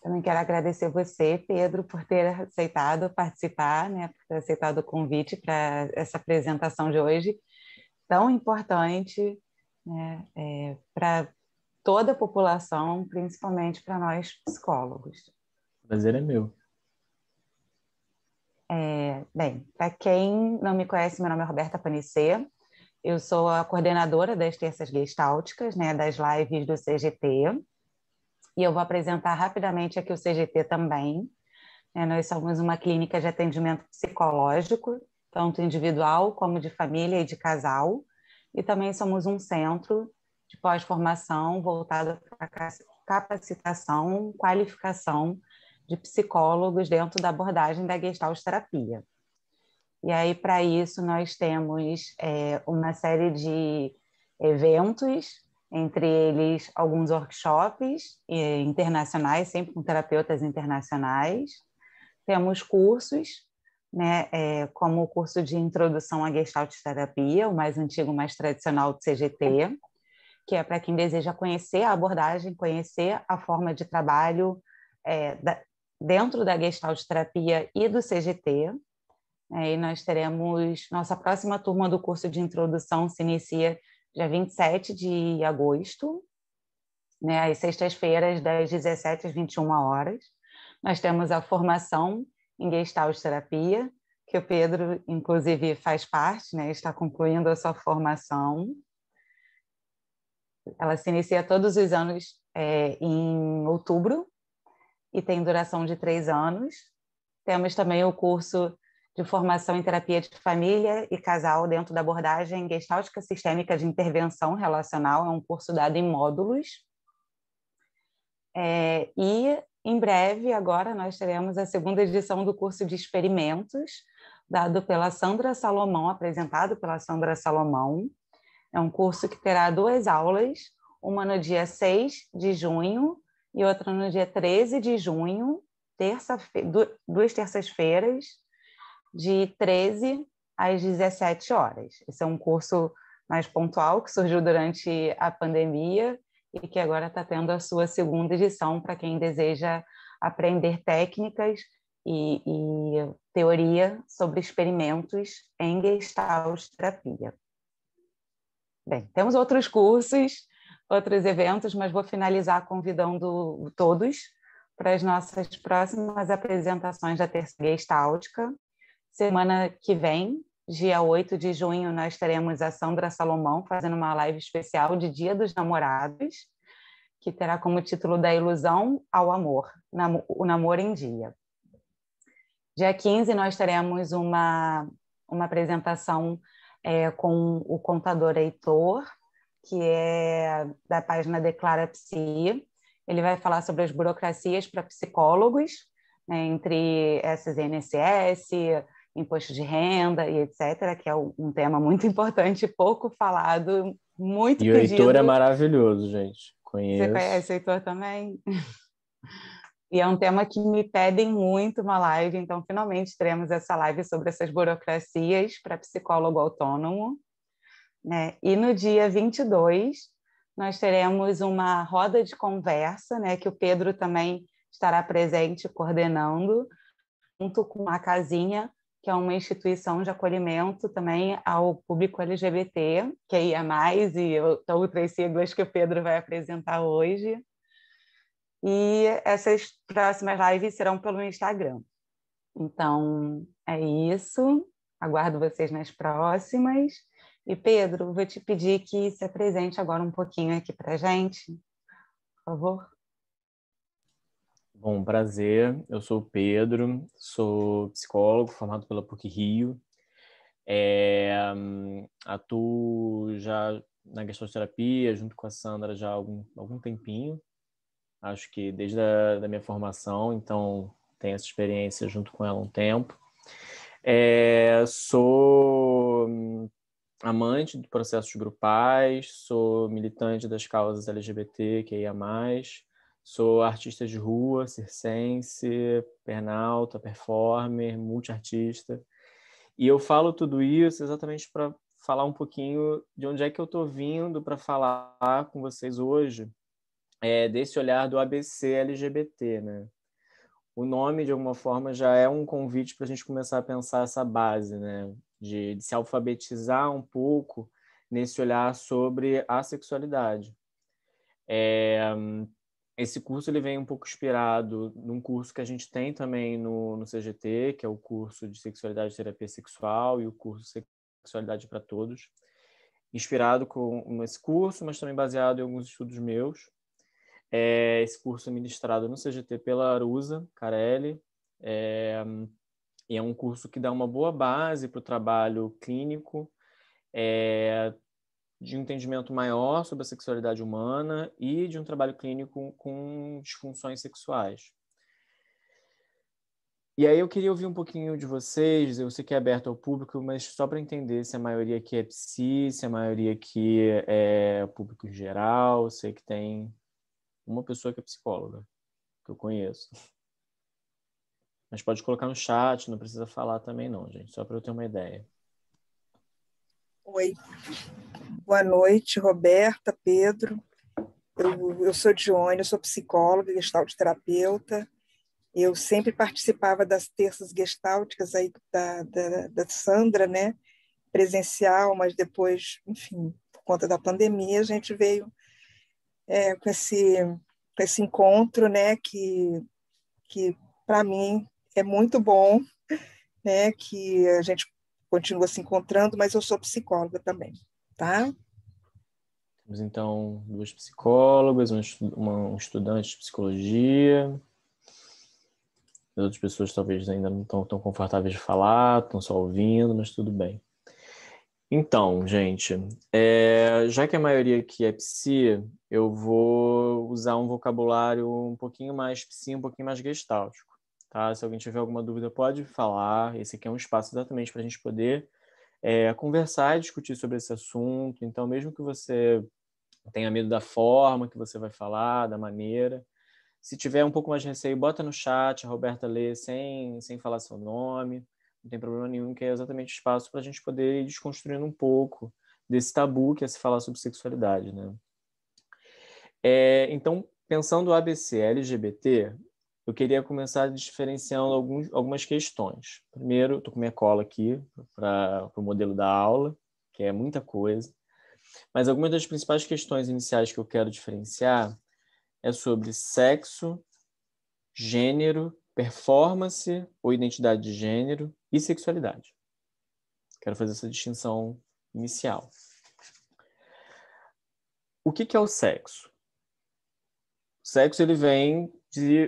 Também quero agradecer você, Pedro, por ter aceitado participar, né, por ter aceitado o convite para essa apresentação de hoje, tão importante, né, para toda a população, principalmente para nós psicólogos. O prazer é meu. Bem, para quem não me conhece, meu nome é Roberta Panicê, eu sou a coordenadora das terças gestálticas, né, das lives do CGT, e eu vou apresentar rapidamente aqui o CGT também. Nós somos uma clínica de atendimento psicológico, tanto individual como de família e de casal, e também somos um centro de pós-formação voltado para capacitação, qualificação de psicólogos dentro da abordagem da Gestalt terapia. E aí, para isso, nós temos uma série de eventos, entre eles alguns workshops internacionais, sempre com terapeutas internacionais. Temos cursos, né, como o curso de Introdução à Gestalt terapia, o mais antigo, mais tradicional do CGT, que é para quem deseja conhecer a abordagem, conhecer a forma de trabalho dentro da Gestalt terapia e do CGT. E nós teremos, nossa próxima turma do curso de introdução se inicia dia 27 de agosto, né, às sextas-feiras, das 17 às 21 horas. Nós temos a formação em Gestalt terapia, que o Pedro, inclusive, faz parte, né, está concluindo a sua formação. Ela se inicia todos os anos em outubro e tem duração de 3 anos. Temos também o curso de formação em terapia de família e casal dentro da abordagem gestáltica sistêmica de intervenção relacional, é um curso dado em módulos. E, em breve, agora, nós teremos a segunda edição do curso de experimentos, dado pela Sandra Salomão, apresentado pela Sandra Salomão. É um curso que terá 2 aulas, uma no dia 6 de junho e outra no dia 13 de junho, 2 terças-feiras, de 13 às 17 horas. Esse é um curso mais pontual, que surgiu durante a pandemia e que agora está tendo a sua segunda edição para quem deseja aprender técnicas e teoria sobre experimentos em Gestalt terapia. Bem, temos outros cursos, outros eventos, mas vou finalizar convidando todos para as nossas próximas apresentações da terça gestáltica. Semana que vem, dia 8 de junho, nós teremos a Sandra Salomão fazendo uma live especial de Dia dos Namorados, que terá como título Da Ilusão ao Amor, o Namoro em Dia. Dia 15, nós teremos uma apresentação com o contador Heitor, que é da página Declara Psi. Ele vai falar sobre as burocracias para psicólogos, né, entre essas INSS, imposto de renda e etc., que é um tema muito importante, pouco falado, muito e pedido. E o Heitor é maravilhoso, gente. Conheço. Você conhece o Heitor também? E é um tema que me pedem muito uma live, então finalmente teremos essa live sobre essas burocracias para psicólogo autônomo. Né? E no dia 22, nós teremos uma roda de conversa, né, que o Pedro também estará presente coordenando, junto com a Casinha, que é uma instituição de acolhimento também ao público LGBT, que é IA+, e outras siglas que o Pedro vai apresentar hoje. E essas próximas lives serão pelo Instagram. Então, é isso. Aguardo vocês nas próximas. E, Pedro, vou te pedir que se apresente agora um pouquinho aqui para a gente, por favor. Bom, prazer. Eu sou o Pedro, sou psicólogo formado pela PUC-Rio. Atuo já na Gestalt terapia, junto com a Sandra já há algum tempinho. Acho que desde a minha formação, então tenho essa experiência junto com ela há um tempo. Sou amante de processos grupais, sou militante das causas LGBT, QIA+, sou artista de rua, circense, pernalta, performer, multiartista. E eu falo tudo isso exatamente para falar um pouquinho de onde é que eu estou vindo para falar com vocês hoje, desse olhar do ABC LGBT, né? o nome, de alguma forma, já é um convite para a gente começar a pensar essa base, né? De se alfabetizar um pouco nesse olhar sobre a sexualidade. Esse curso ele vem um pouco inspirado num curso que a gente tem também no CGT, que é o curso de Sexualidade e Terapia Sexual e o curso Sexualidade para Todos. Inspirado nesse curso, mas também baseado em alguns estudos meus. Esse curso é ministrado no CGT pela Arusa Carelli, e é um curso que dá uma boa base para o trabalho clínico, de um entendimento maior sobre a sexualidade humana e de um trabalho clínico com disfunções sexuais. E aí eu queria ouvir um pouquinho de vocês, eu sei que é aberto ao público, mas só para entender se a maioria aqui é psi, se a maioria aqui é público em geral, eu sei que tem uma pessoa que é psicóloga, que eu conheço. Mas pode colocar no chat, não precisa falar também não, gente, só para eu ter uma ideia. Oi, boa noite, Roberta, Pedro. Eu sou Dione, eu sou psicóloga, gestaltoterapeuta. Eu sempre participava das terças gestálticas aí da Sandra, né? Presencial, mas depois, enfim, por conta da pandemia, a gente veio com esse encontro, né? Que para mim é muito bom, né? Que a gente continua se encontrando, mas eu sou psicóloga também, tá? Temos, então, duas psicólogas, um estudante de psicologia. As outras pessoas talvez ainda não estão tão confortáveis de falar, estão só ouvindo, mas tudo bem. Então, gente, já que a maioria aqui é psi, eu vou usar um vocabulário um pouquinho mais psi, um pouquinho mais gestáltico, tá? Se alguém tiver alguma dúvida, pode falar. Esse aqui é um espaço exatamente para a gente poder conversar e discutir sobre esse assunto. Então, mesmo que você tenha medo da forma que você vai falar, da maneira, se tiver um pouco mais de receio, bota no chat, a Roberta lê sem falar seu nome. Não tem problema nenhum, que é exatamente o espaço para a gente poder ir desconstruindo um pouco desse tabu que é se falar sobre sexualidade, né? Então, pensando o ABC LGBT, eu queria começar diferenciando algumas questões. Primeiro, estou com minha cola aqui para o modelo da aula, que é muita coisa. Mas algumas das principais questões iniciais que eu quero diferenciar é sobre sexo, gênero, performance ou identidade de gênero e sexualidade. Quero fazer essa distinção inicial. O que é o sexo? O sexo ele vem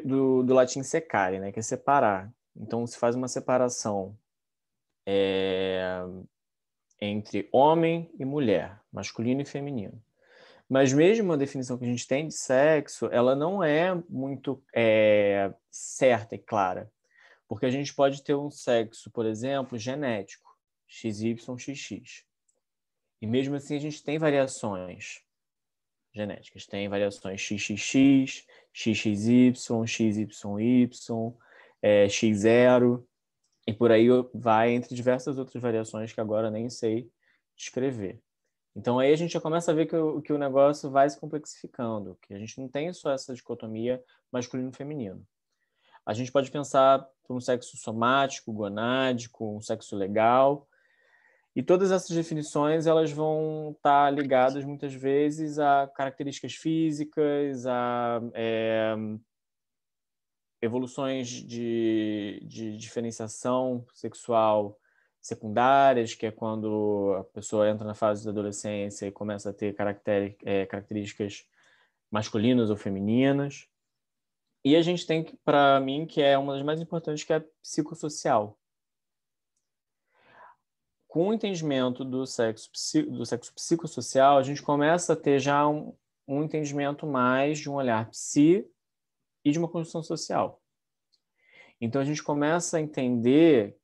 do latim secare, né, que é separar. Então, se faz uma separação entre homem e mulher, masculino e feminino. Mas mesmo a definição que a gente tem de sexo, ela não é muito certa e clara. Porque a gente pode ter um sexo, por exemplo, genético, XYXX. E mesmo assim a gente tem variações genéticas. Tem variações XXX, XXY, XYY, X0, e por aí vai entre diversas outras variações que agora nem sei descrever. Então aí a gente já começa a ver que o negócio vai se complexificando, que a gente não tem só essa dicotomia masculino-feminino. A gente pode pensar por um sexo somático, gonádico, um sexo legal, e todas essas definições elas vão estar ligadas muitas vezes a características físicas, a evoluções de diferenciação sexual secundárias, que é quando a pessoa entra na fase da adolescência e começa a ter características masculinas ou femininas. E a gente tem, para mim, que é uma das mais importantes, que é a psicossocial. Com o entendimento do sexo psicossocial, a gente começa a ter já um entendimento mais de um olhar psi e de uma construção social. Então, a gente começa a entender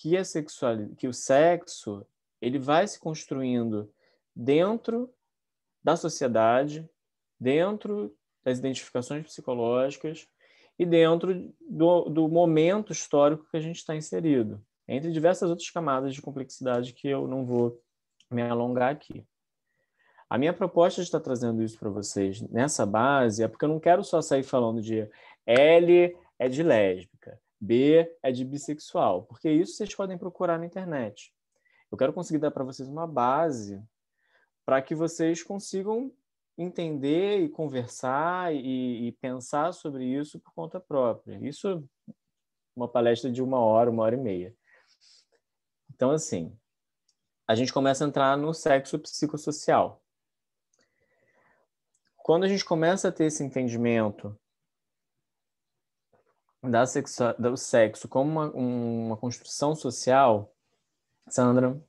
que o sexo ele vai se construindo dentro da sociedade, dentro das identificações psicológicas e dentro do momento histórico que a gente está inserido, entre diversas outras camadas de complexidade que eu não vou me alongar aqui. A minha proposta de estar trazendo isso para vocês nessa base é porque eu não quero só sair falando de L, é de lésbica, B é de bissexual, porque isso vocês podem procurar na internet. Eu quero conseguir dar para vocês uma base para que vocês consigam entender e conversar e pensar sobre isso por conta própria. Isso é uma palestra de 1 hora e meia. Então, assim, a gente começa a entrar no sexo psicossocial. Quando a gente começa a ter esse entendimento do sexo como uma construção social, Sandra,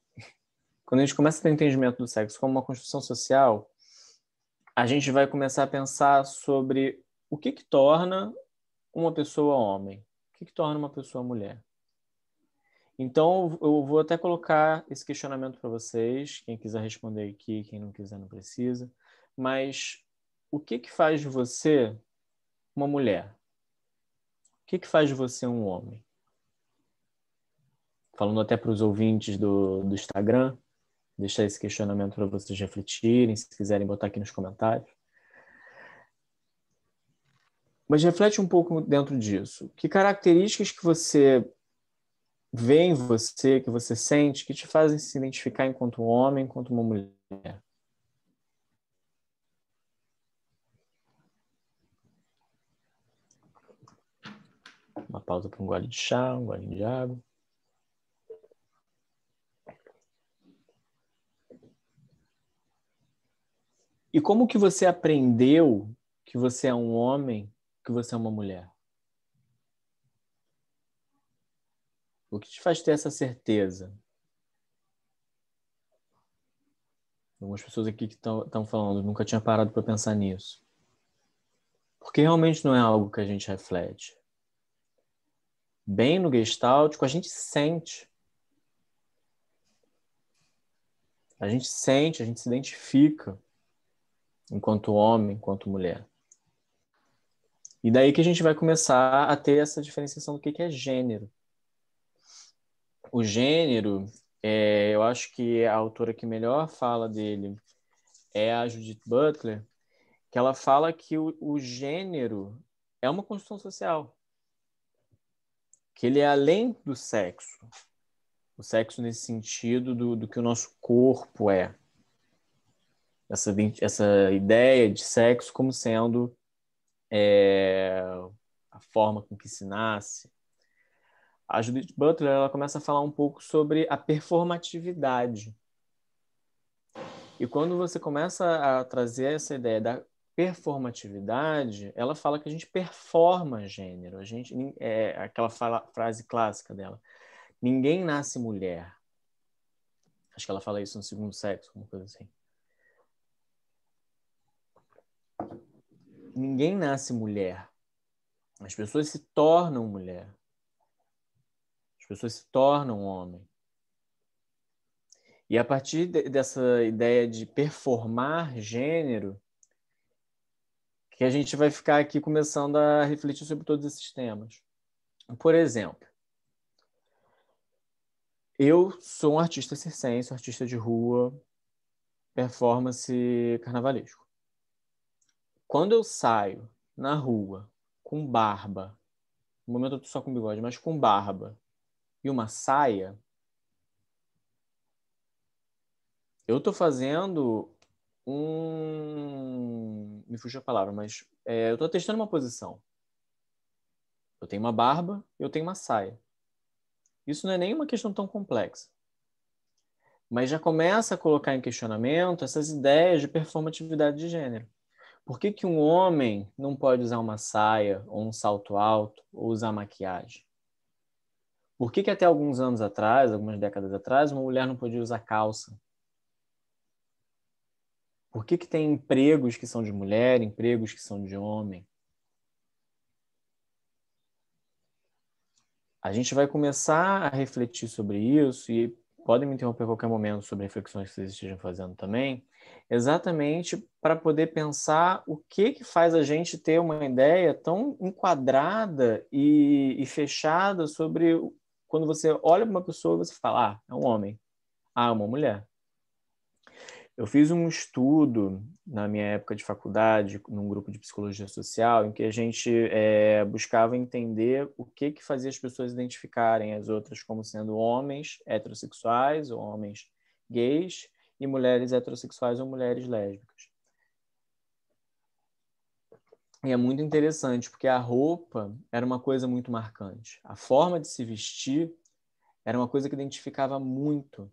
quando a gente começa a ter entendimento do sexo como uma construção social, a gente vai começar a pensar sobre o que torna uma pessoa homem, o que torna uma pessoa mulher. Então, eu vou até colocar esse questionamento para vocês, quem quiser responder aqui, quem não quiser não precisa, mas o que faz de você uma mulher? O que faz de você um homem? Falando até para os ouvintes do Instagram, deixar esse questionamento para vocês refletirem, se quiserem botar aqui nos comentários. Mas reflete um pouco dentro disso. Que características que você vê em você, que você sente, que te fazem se identificar enquanto um homem, enquanto uma mulher? Uma pausa para um gole de chá, um gole de água. E como que você aprendeu que você é um homem, que você é uma mulher? O que te faz ter essa certeza? Algumas pessoas aqui que estão falando, nunca tinha parado para pensar nisso. Porque realmente não é algo que a gente reflete. Bem no gestáltico, a gente sente. A gente sente, a gente se identifica enquanto homem, enquanto mulher. E daí que a gente vai começar a ter essa diferenciação do que é gênero. O gênero, eu acho que a autora que melhor fala dele é a Judith Butler, que ela fala que o gênero é uma construção social. Que ele é além do sexo. O sexo nesse sentido do que o nosso corpo é. Essa ideia de sexo como sendo a forma com que se nasce. A Judith Butler ela começa a falar um pouco sobre a performatividade. E quando você começa a trazer essa ideia da performatividade, ela fala que a gente performa gênero. A gente, aquela frase clássica dela. Ninguém nasce mulher. Acho que ela fala isso no segundo sexo, alguma coisa assim. Ninguém nasce mulher. As pessoas se tornam mulher. As pessoas se tornam homem. E a partir dessa ideia de performar gênero, que a gente vai ficar aqui começando a refletir sobre todos esses temas. Por exemplo, eu sou um artista circense, um artista de rua, performance carnavalesco. Quando eu saio na rua com barba, no momento eu tô só com bigode, mas com barba e uma saia, eu tô fazendo me fugiu a palavra, mas eu tô testando uma posição. Eu tenho uma barba, eu tenho uma saia. Isso não é nem uma questão tão complexa. Mas já começa a colocar em questionamento essas ideias de performatividade de gênero. Por que um homem não pode usar uma saia ou um salto alto ou usar maquiagem? Por que até alguns anos atrás, algumas décadas atrás, uma mulher não podia usar calça? Por que tem empregos que são de mulher, empregos que são de homem? A gente vai começar a refletir sobre isso e podem me interromper a qualquer momento sobre reflexões que vocês estejam fazendo também, exatamente para poder pensar o que faz a gente ter uma ideia tão enquadrada e fechada sobre quando você olha para uma pessoa e você fala, é um homem, é uma mulher. Eu fiz um estudo na minha época de faculdade, num grupo de psicologia social, em que a gente buscava entender o que fazia as pessoas identificarem as outras como sendo homens heterossexuais ou homens gays e mulheres heterossexuais ou mulheres lésbicas. E é muito interessante, porque a roupa era uma coisa muito marcante. A forma de se vestir era uma coisa que identificava muito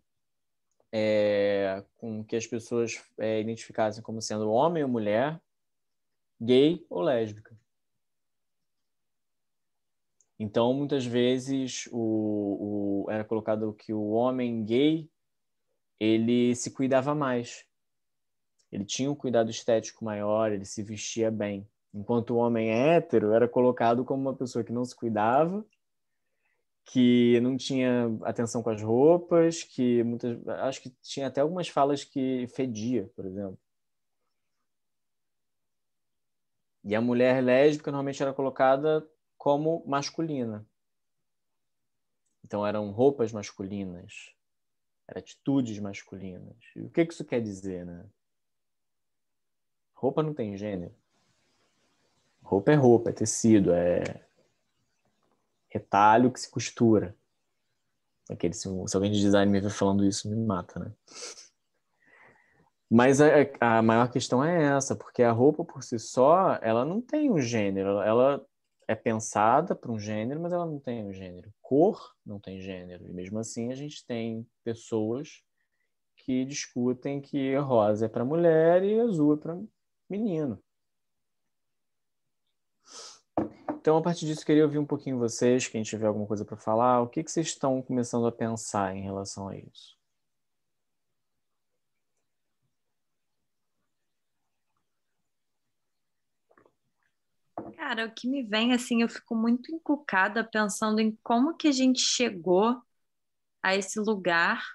com que as pessoas identificassem como sendo homem ou mulher, gay ou lésbica. Então, muitas vezes, era colocado que o homem gay, ele se cuidava mais. Ele tinha um cuidado estético maior, ele se vestia bem. Enquanto o homem hétero era colocado como uma pessoa que não se cuidava, que não tinha atenção com as roupas, acho que tinha até algumas falas que fedia, por exemplo. E a mulher lésbica normalmente era colocada como masculina. Então eram roupas masculinas, eram atitudes masculinas. E o que isso quer dizer, né? Roupa não tem gênero. Roupa, é tecido, é retalho que se costura. Se alguém de design me ver falando isso, me mata, né? Mas a maior questão é essa, porque a roupa por si só, ela não tem um gênero. Ela é pensada para um gênero, mas ela não tem um gênero. Cor não tem gênero. E mesmo assim a gente tem pessoas que discutem que rosa é para mulher e azul é para menino. Então, a partir disso, eu queria ouvir um pouquinho vocês, quem tiver alguma coisa para falar, o que vocês estão começando a pensar em relação a isso? Cara, o que me vem, assim, eu fico muito encucada pensando em como que a gente chegou a esse lugar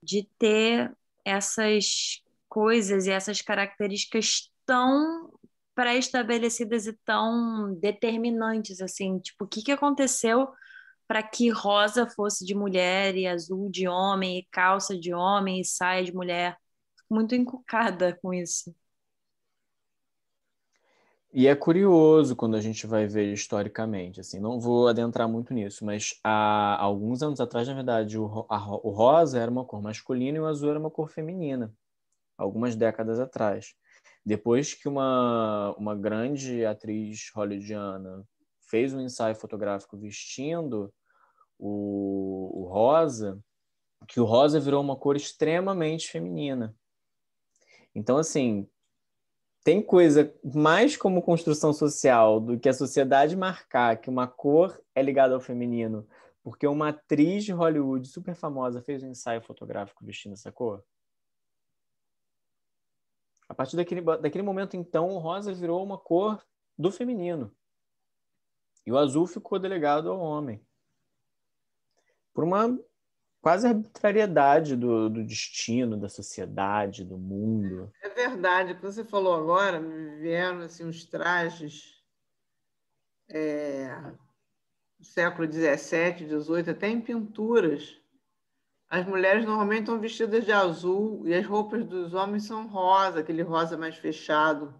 de ter essas coisas e essas características tão pré-estabelecidas e tão determinantes, assim. Tipo, o que que aconteceu para que rosa fosse de mulher e azul de homem e calça de homem e saia de mulher? Fico muito encucada com isso. E é curioso quando a gente vai ver historicamente, assim, não vou adentrar muito nisso, mas há alguns anos atrás, na verdade, o rosa era uma cor masculina e o azul era uma cor feminina, algumas décadas atrás. Depois que uma grande atriz hollywoodiana fez um ensaio fotográfico vestindo o rosa, que o rosa virou uma cor extremamente feminina. Então, assim, tem coisa mais como construção social do que a sociedade marcar que uma cor é ligada ao feminino, porque uma atriz de Hollywood super famosa fez um ensaio fotográfico vestindo essa cor? A partir daquele momento, então, o rosa virou uma cor do feminino. E o azul ficou delegado ao homem. Por uma quase arbitrariedade do destino, da sociedade, do mundo. É verdade, o que você falou agora, me vieram assim, uns trajes do século XVII, XVIII, até em pinturas. As mulheres normalmente estão vestidas de azul e as roupas dos homens são rosa, aquele rosa mais fechado.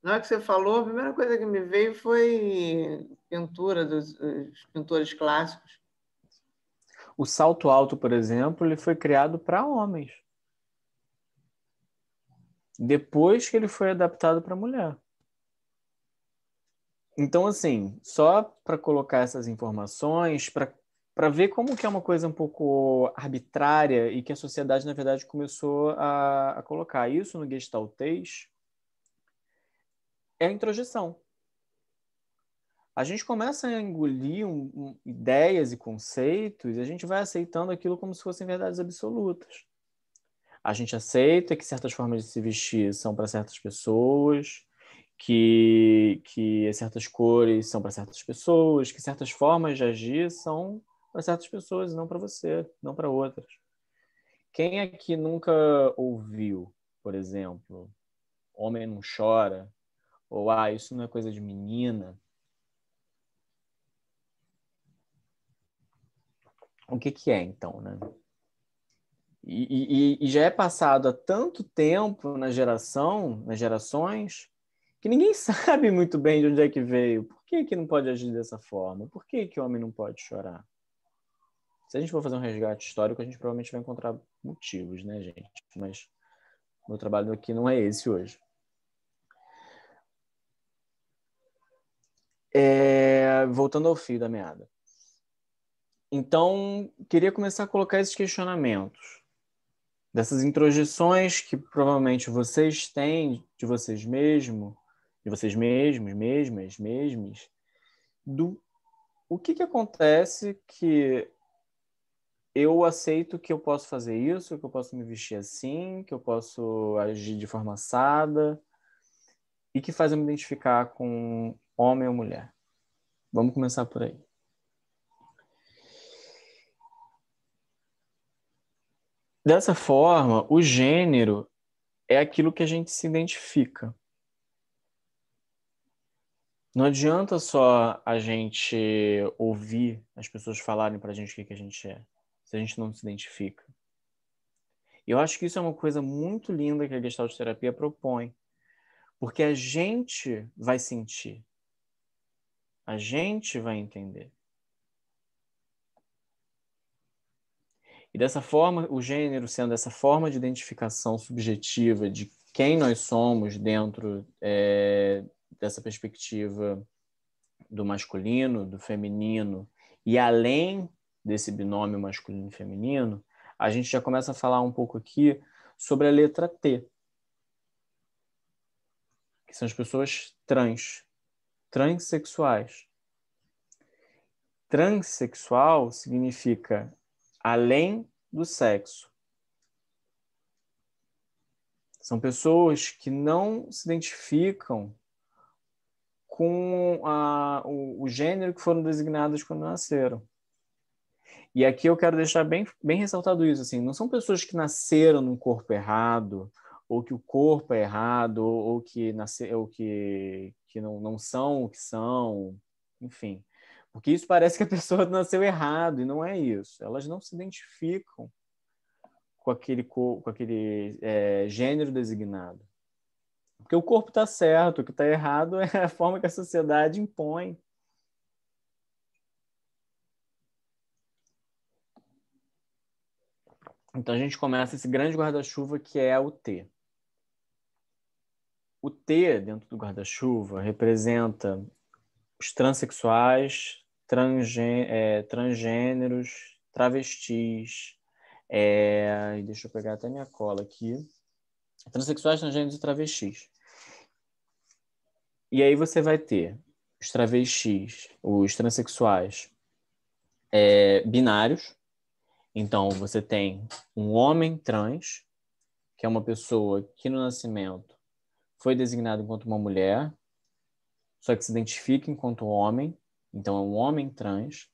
Na hora que você falou, a primeira coisa que me veio foi pintura dos pintores clássicos. O salto alto, por exemplo, ele foi criado para homens. Depois que ele foi adaptado para mulher. Então, assim, só para colocar essas informações, para ver como que é uma coisa um pouco arbitrária e que a sociedade, na verdade, começou a colocar isso no gestaltês, é a introjeção. A gente começa a engolir ideias e conceitos e a gente vai aceitando aquilo como se fossem verdades absolutas. A gente aceita que certas formas de se vestir são para certas pessoas, que certas cores são para certas pessoas, que certas formas de agir são para certas pessoas e não para você, não para outras. Quem aqui nunca ouviu, por exemplo, homem não chora, ou isso não é coisa de menina? O que é, então, né? E já é passado há tanto tempo nas gerações, que ninguém sabe muito bem de onde é que veio. Por que que não pode agir dessa forma? Por que que o homem não pode chorar? Se a gente for fazer um resgate histórico, a gente provavelmente vai encontrar motivos, né, gente? Mas o meu trabalho aqui não é esse hoje. Voltando ao fio da meada. Então, queria começar a colocar esses questionamentos, dessas introjeções que provavelmente vocês têm de vocês mesmos, mesmas, do o que acontece que eu aceito que eu posso fazer isso, que eu posso me vestir assim, que eu posso agir de forma assada, e que faz eu me identificar com homem ou mulher. Vamos começar por aí. Dessa forma, o gênero é aquilo que a gente se identifica. Não adianta só a gente ouvir as pessoas falarem pra gente o que a gente é, se a gente não se identifica. E eu acho que isso é uma coisa muito linda que a Gestalt terapia propõe, porque a gente vai sentir, a gente vai entender. E dessa forma, o gênero sendo essa forma de identificação subjetiva de quem nós somos dentro dessa perspectiva do masculino, do feminino, e além desse binômio masculino e feminino, a gente já começa a falar um pouco aqui sobre a letra T, que são as pessoas transexuais. Transsexual significa além do sexo. São pessoas que não se identificam com o gênero que foram designadas quando nasceram. E aqui eu quero deixar bem ressaltado isso. Assim, não são pessoas que nasceram num corpo errado, ou que o corpo é errado, ou que não são o que são, enfim. Porque isso parece que a pessoa nasceu errado, e não é isso. Elas não se identificam com aquele gênero designado. Porque o corpo está certo, o que está errado é a forma que a sociedade impõe. Então a gente começa esse grande guarda-chuva que é o T. O T, dentro do guarda-chuva, representa os transexuais, transgêneros, travestis, deixa eu pegar até minha cola aqui. Transexuais, transgêneros e travestis. E aí você vai ter os travestis, os transexuais binários. Então, você tem um homem trans, que é uma pessoa que no nascimento foi designada enquanto uma mulher, só que se identifica enquanto homem, então é um homem trans.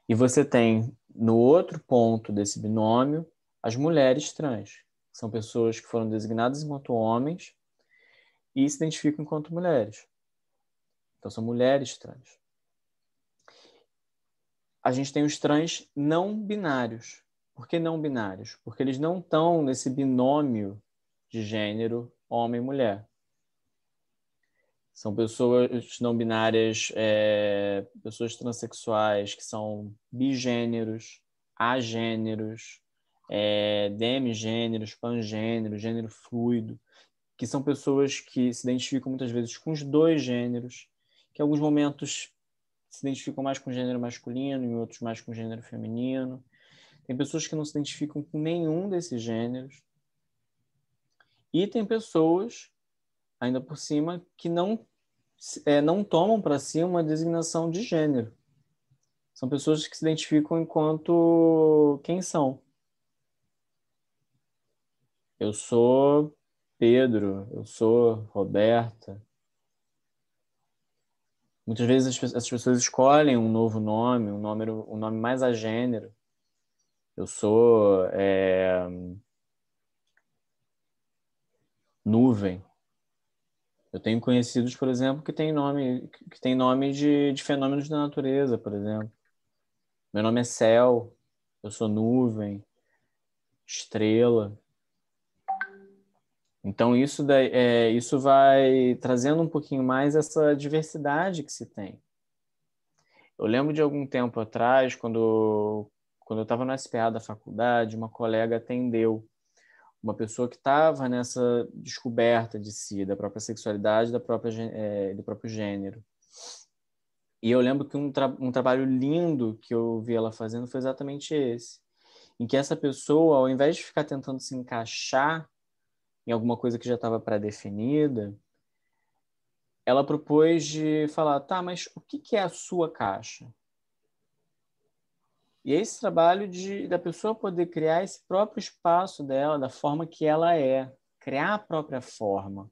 E você tem, no outro ponto desse binômio, as mulheres trans. São pessoas que foram designadas enquanto homens e se identificam enquanto mulheres. Então, são mulheres trans. A gente tem os trans não binários. Por que não binários? Porque eles não estão nesse binômio de gênero homem e mulher. São pessoas não binárias, pessoas transexuais que são bigêneros, agêneros, demigêneros, pangêneros, gênero fluido, que são pessoas que se identificam muitas vezes com os dois gêneros, que em alguns momentos se identificam mais com o gênero masculino, em outros mais com o gênero feminino. Tem pessoas que não se identificam com nenhum desses gêneros. E tem pessoas, ainda por cima, que não tomam para si uma designação de gênero. São pessoas que se identificam enquanto quem são. Eu sou Pedro, eu sou Roberta. Muitas vezes essas pessoas escolhem um novo nome, um nome mais agênero. Eu sou Nuvem. Eu tenho conhecidos, por exemplo, que têm nome de fenômenos da natureza, por exemplo. Meu nome é Céu, eu sou Nuvem. estrela. Então, isso vai trazendo um pouquinho mais essa diversidade que se tem. Eu lembro de algum tempo atrás, quando eu estava no SPA da faculdade, uma colega atendeu uma pessoa que estava nessa descoberta de si, da própria sexualidade, do próprio gênero. E eu lembro que um trabalho lindo que eu vi ela fazendo foi exatamente esse, em que essa pessoa, ao invés de ficar tentando se encaixar em alguma coisa que já estava pré-definida, ela propôs de falar, tá, mas o que é a sua caixa? E é esse trabalho da pessoa poder criar esse próprio espaço dela, da forma que ela é, criar a própria forma.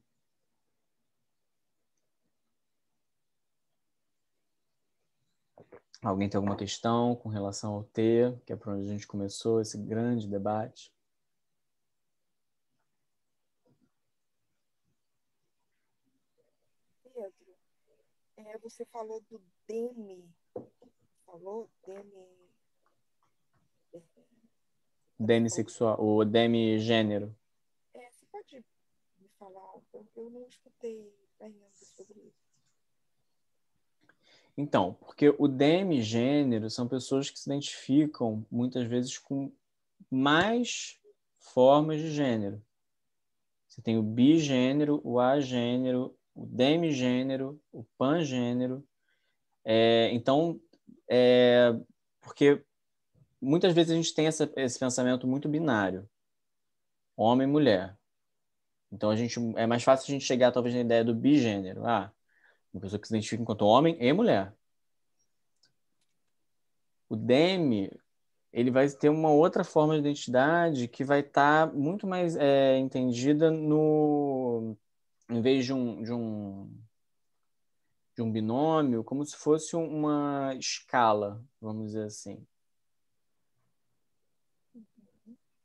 Alguém tem alguma questão com relação ao T, que é por onde a gente começou esse grande debate? Pedro, você falou do DEMI. Falou DEMI. Demissexual, o demigênero. Você pode me falar? Eu não escutei ainda sobre isso. Então, porque o demigênero são pessoas que se identificam muitas vezes com mais formas de gênero. Você tem o bigênero, o agênero, o demigênero, o pangênero. Então, porque muitas vezes a gente tem esse pensamento muito binário, homem e mulher. Então, é mais fácil a gente chegar talvez na ideia do bigênero. Uma pessoa que se identifica enquanto homem e mulher. O demi, ele vai ter uma outra forma de identidade que vai estar muito mais entendida em vez de um binômio, como se fosse uma escala, vamos dizer assim.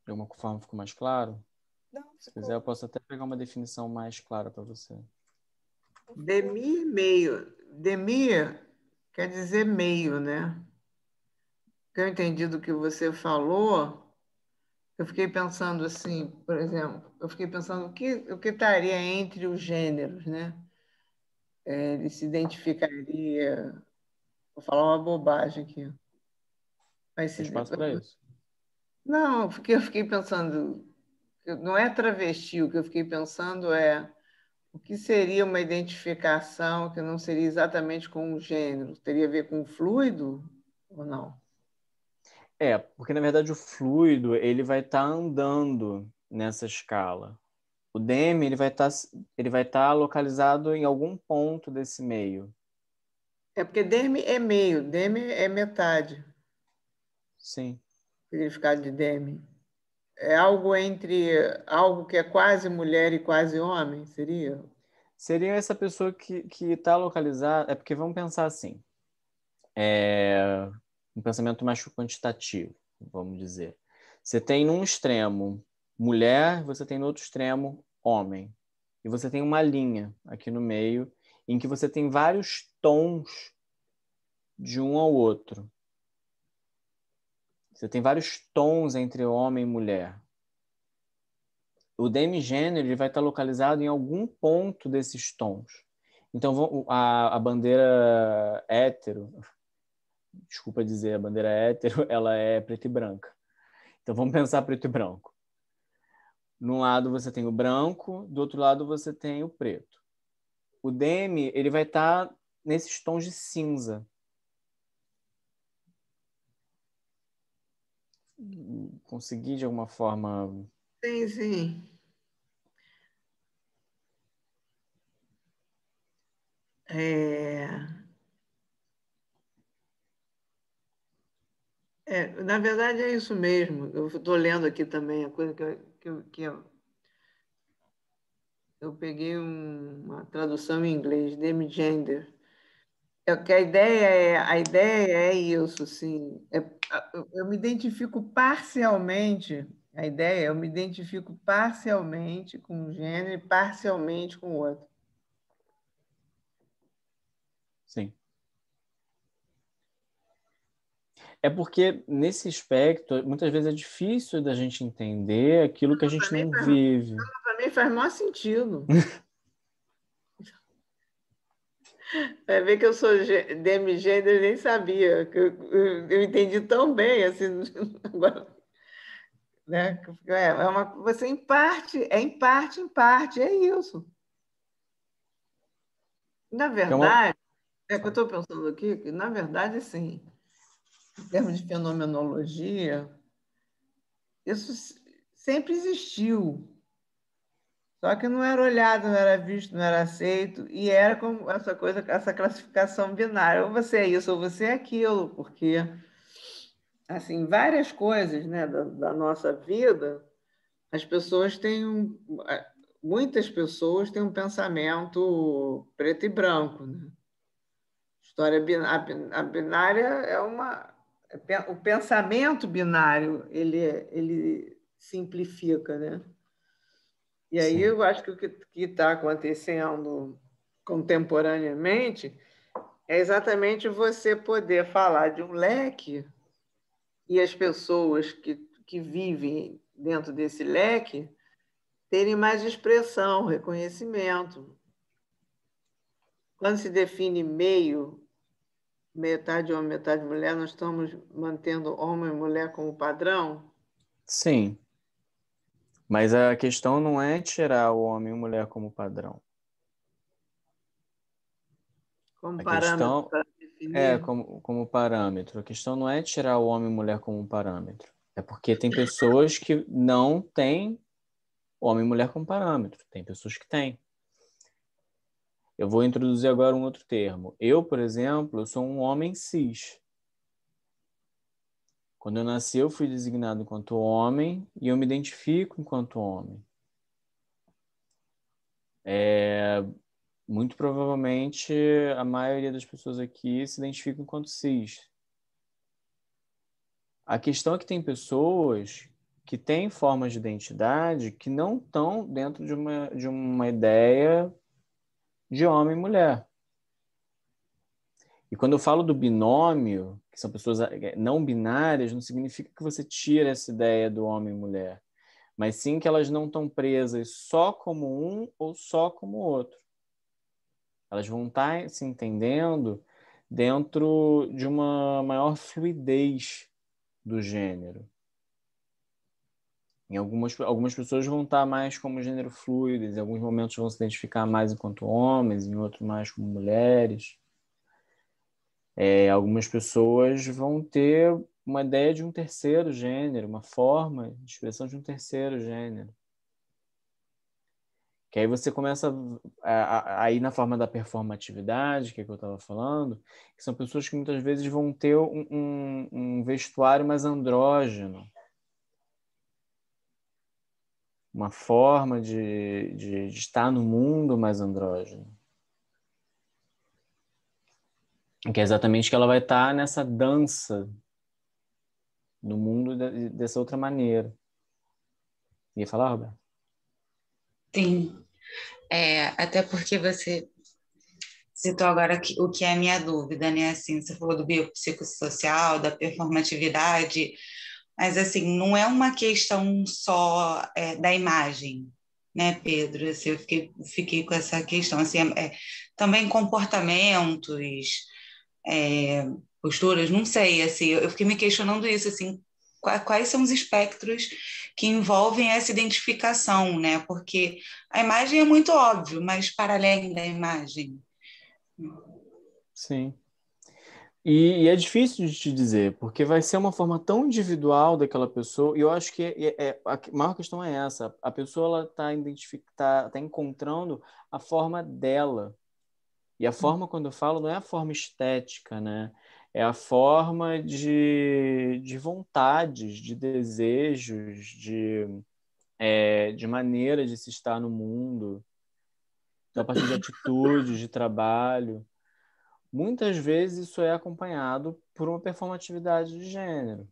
De alguma forma ficou mais claro? Não, Se quiser, eu posso até pegar uma definição mais clara para você. Demi, meio. Demi quer dizer meio, né? O que eu entendi do que você falou, eu fiquei pensando assim, por exemplo, eu fiquei pensando o que estaria entre os gêneros, né? Ele se identificaria, vou falar uma bobagem aqui, mas Tem espaço para isso. não, porque eu fiquei pensando, não é travesti, o que eu fiquei pensando é o que seria uma identificação que não seria exatamente com o gênero? Teria a ver com o fluido ou não? Porque na verdade o fluido ele vai estar andando nessa escala. O demi ele vai estar localizado em algum ponto desse meio. É porque demi é meio, demi é metade. Sim. O significado de demi. É algo entre algo que é quase mulher e quase homem, seria? Seria essa pessoa que está localizada. É porque vamos pensar assim. Um pensamento mais quantitativo, vamos dizer. Você tem num extremo mulher, você tem no outro extremo homem. E você tem uma linha aqui no meio em que você tem vários tons de um ao outro. Você tem vários tons entre homem e mulher. O demigênero ele vai estar localizado em algum ponto desses tons. Então, a bandeira hétero, desculpa dizer, a bandeira hétero, ela é preta e branca. Então, vamos pensar preto e branco. Num lado você tem o branco, do outro lado você tem o preto. O demi, ele vai estar nesses tons de cinza. Consegui, de alguma forma... Sim, sim. Na verdade, é isso mesmo. Eu estou lendo aqui também a coisa eu peguei uma tradução em inglês, demigender. Que a ideia é isso, assim. Eu me identifico parcialmente, a ideia é eu me identifico parcialmente com um gênero e parcialmente com o outro. Sim. É porque, nesse aspecto, muitas vezes é difícil da gente entender aquilo que a gente não vive. Para mim faz maior sentido. Vai ver que eu sou demigênero, nem sabia. Eu entendi tão bem, assim, agora, né? Você em parte, é isso. Na Que é uma... verdade, é que eu estou pensando aqui, que, na verdade, assim, em termos de fenomenologia, isso sempre existiu. Só que não era olhado, não era visto, não era aceito, e era como essa coisa, essa classificação binária, ou você é isso ou você é aquilo, porque assim, várias coisas, né, da nossa vida, as pessoas têm muitas pessoas têm um pensamento preto e branco, né? A binária é o pensamento binário, ele simplifica, né? E aí Sim. eu acho que o que está acontecendo contemporaneamente é exatamente você poder falar de um leque e as pessoas que vivem dentro desse leque terem mais expressão, reconhecimento. Quando se define meio, metade homem, metade mulher, nós estamos mantendo homem e mulher como padrão? Sim. Mas a questão não é tirar o homem e a mulher como padrão. Como A parâmetro questão para é definir? como parâmetro. A questão não é tirar o homem e a mulher como parâmetro. É porque tem pessoas que não têm homem e mulher como parâmetro. Tem pessoas que têm. Eu vou introduzir agora um outro termo. Eu, por exemplo, eu sou um homem cis. Quando eu nasci, eu fui designado enquanto homem e eu me identifico enquanto homem. Muito provavelmente a maioria das pessoas aqui se identifica enquanto cis. A questão é que tem pessoas que têm formas de identidade que não estão dentro de uma ideia de homem e mulher. E quando eu falo do binômio, que são pessoas não binárias, não significa que você tira essa ideia do homem e mulher, mas sim que elas não estão presas só como um ou só como outro. Elas vão estar se entendendo dentro de uma maior fluidez do gênero. Em algumas pessoas vão estar mais como gênero fluido, em alguns momentos vão se identificar mais enquanto homens, em outros mais como mulheres. Algumas pessoas vão ter uma ideia de um terceiro gênero, uma forma de expressão de um terceiro gênero. Que aí você começa aí na forma da performatividade, que é que eu estava falando, que são pessoas que muitas vezes vão ter um vestuário mais andrógeno, uma forma de estar no mundo mais andrógeno. Que é exatamente que ela vai estar nessa dança no mundo dessa outra maneira. Ia falar, Roberto? Sim, até porque você citou agora o que é a minha dúvida, né? Assim, você falou do biopsicossocial, da performatividade, mas assim, não é uma questão só da imagem, né, Pedro? Assim, eu fiquei com essa questão, assim, também comportamentos, posturas, não sei, assim, eu fiquei me questionando isso, assim, quais são os espectros que envolvem essa identificação, né? Porque a imagem é muito óbvio, mas para além da imagem. Sim. E é difícil de te dizer, porque vai ser uma forma tão individual daquela pessoa, e eu acho que a maior questão é essa, a pessoa tá encontrando a forma dela. E a forma, quando eu falo, não é a forma estética, né? É a forma de vontades, de desejos, de maneira de se estar no mundo. Então, a partir de atitudes, de trabalho. Muitas vezes isso é acompanhado por uma performatividade de gênero,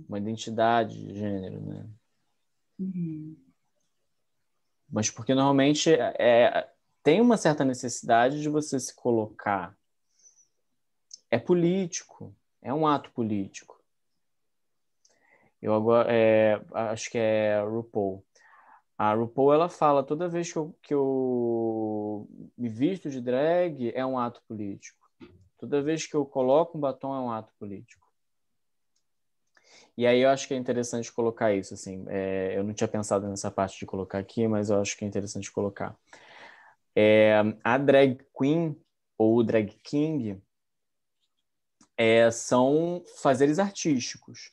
uma identidade de gênero, né? Uhum. Mas porque normalmente tem uma certa necessidade de você se colocar. É político. É um ato político. Eu agora acho que é RuPaul. A RuPaul, ela fala, toda vez que eu me visto de drag, é um ato político. Toda vez que eu coloco um batom, é um ato político. E aí eu acho que é interessante colocar isso, assim. Eu não tinha pensado nessa parte de colocar aqui, mas eu acho que é interessante colocar. A drag queen, ou drag king, são fazeres artísticos.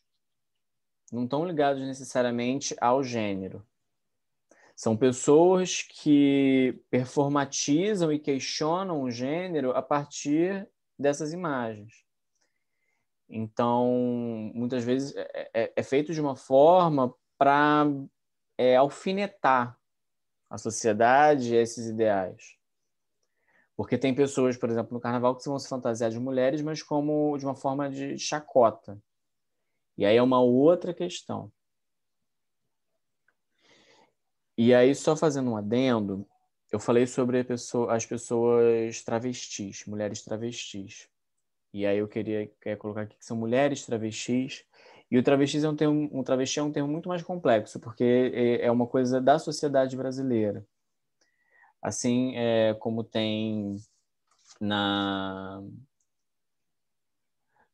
Não estão ligados necessariamente ao gênero. São pessoas que performatizam e questionam o gênero a partir dessas imagens. Então, muitas vezes é feito de uma forma para alfinetar a sociedade e esses ideais. Porque tem pessoas, por exemplo, no carnaval que vão se fantasiar de mulheres, mas como de uma forma de chacota. E aí é uma outra questão. E aí, só fazendo um adendo, eu falei sobre as pessoas travestis, mulheres travestis. E aí eu queria colocar aqui que são mulheres travestis. E o travesti é um termo muito mais complexo, porque é uma coisa da sociedade brasileira. Assim como tem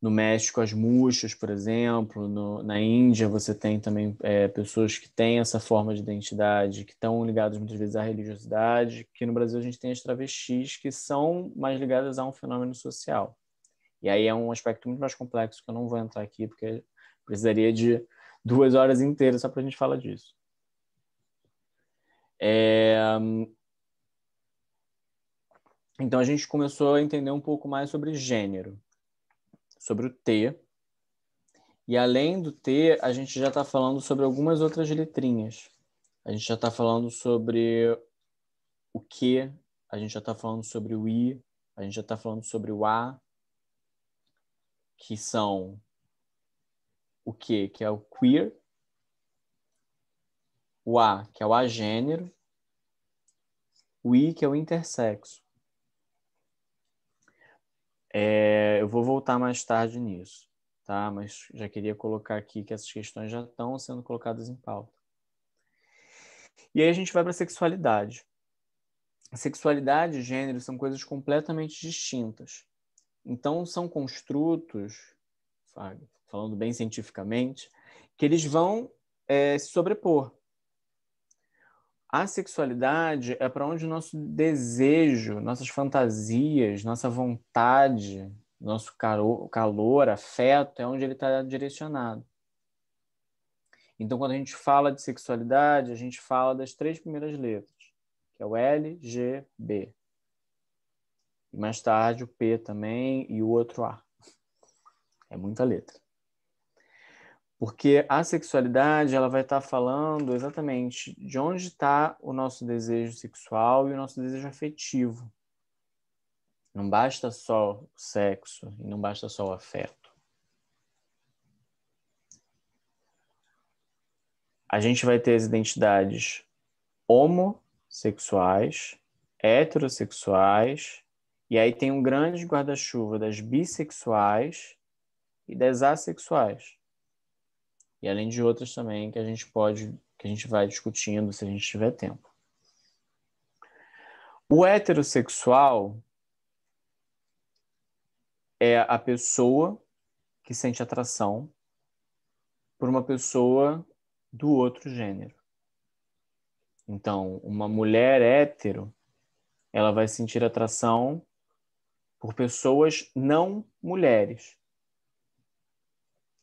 no México as muxas, por exemplo, na Índia você tem também pessoas que têm essa forma de identidade, que estão ligadas muitas vezes à religiosidade, que no Brasil a gente tem as travestis que são mais ligadas a um fenômeno social. E aí é um aspecto muito mais complexo que eu não vou entrar aqui, porque precisaria de 2 horas inteiras só para a gente falar disso. Então a gente começou a entender um pouco mais sobre gênero, sobre o T. E além do T, a gente já está falando sobre algumas outras letrinhas. A gente já está falando sobre o Q, a gente já está falando sobre o I, a gente já está falando sobre o A, que são o Q, que é o queer, o A, que é o agênero, o I, que é o intersexo. Eu vou voltar mais tarde nisso, tá? Mas já queria colocar aqui que essas questões já estão sendo colocadas em pauta. E aí a gente vai para a sexualidade. A sexualidade e gênero são coisas completamente distintas. Então, são construtos, falando bem cientificamente, que eles vão se sobrepor. A sexualidade é para onde o nosso desejo, nossas fantasias, nossa vontade, nosso calor, afeto, é onde ele está direcionado. Então, quando a gente fala de sexualidade, a gente fala das 3 primeiras letras, que é o L, G, B. E mais tarde o P também e o outro A. É muita letra. Porque a sexualidade ela vai estar falando exatamente de onde está o nosso desejo sexual e o nosso desejo afetivo. Não basta só o sexo e não basta só o afeto. A gente vai ter as identidades homossexuais, heterossexuais, e aí tem um grande guarda-chuva das bissexuais e das assexuais. E além de outras também que a gente vai discutindo se a gente tiver tempo. O heterossexual é a pessoa que sente atração por uma pessoa do outro gênero. Então, uma mulher hétero, ela vai sentir atração por pessoas não mulheres.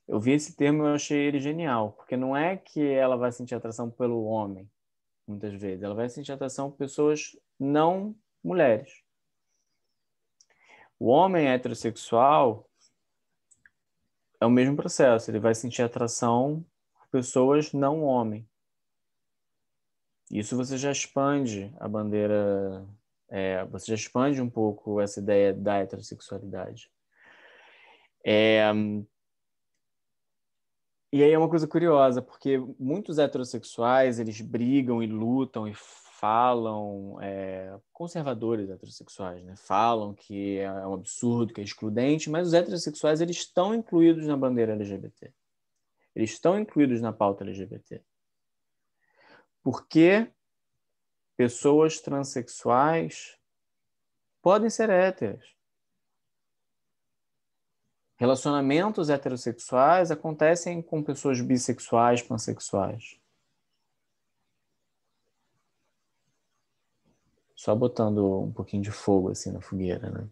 Eu vi esse termo e eu achei ele genial, porque não é que ela vai sentir atração pelo homem, muitas vezes. Ela vai sentir atração por pessoas não mulheres. O homem heterossexual é o mesmo processo. Ele vai sentir atração por pessoas não homem. Isso você já expande a bandeira, você já expande um pouco essa ideia da heterossexualidade. E aí é uma coisa curiosa, porque muitos heterossexuais, eles brigam e lutam e falam, conservadores heterossexuais, né? Falam que é um absurdo, que é excludente, mas os heterossexuais eles estão incluídos na bandeira LGBT. Eles estão incluídos na pauta LGBT. Porque pessoas transexuais podem ser héteras. Relacionamentos heterossexuais acontecem com pessoas bissexuais, pansexuais. Só botando um pouquinho de fogo assim na fogueira, né?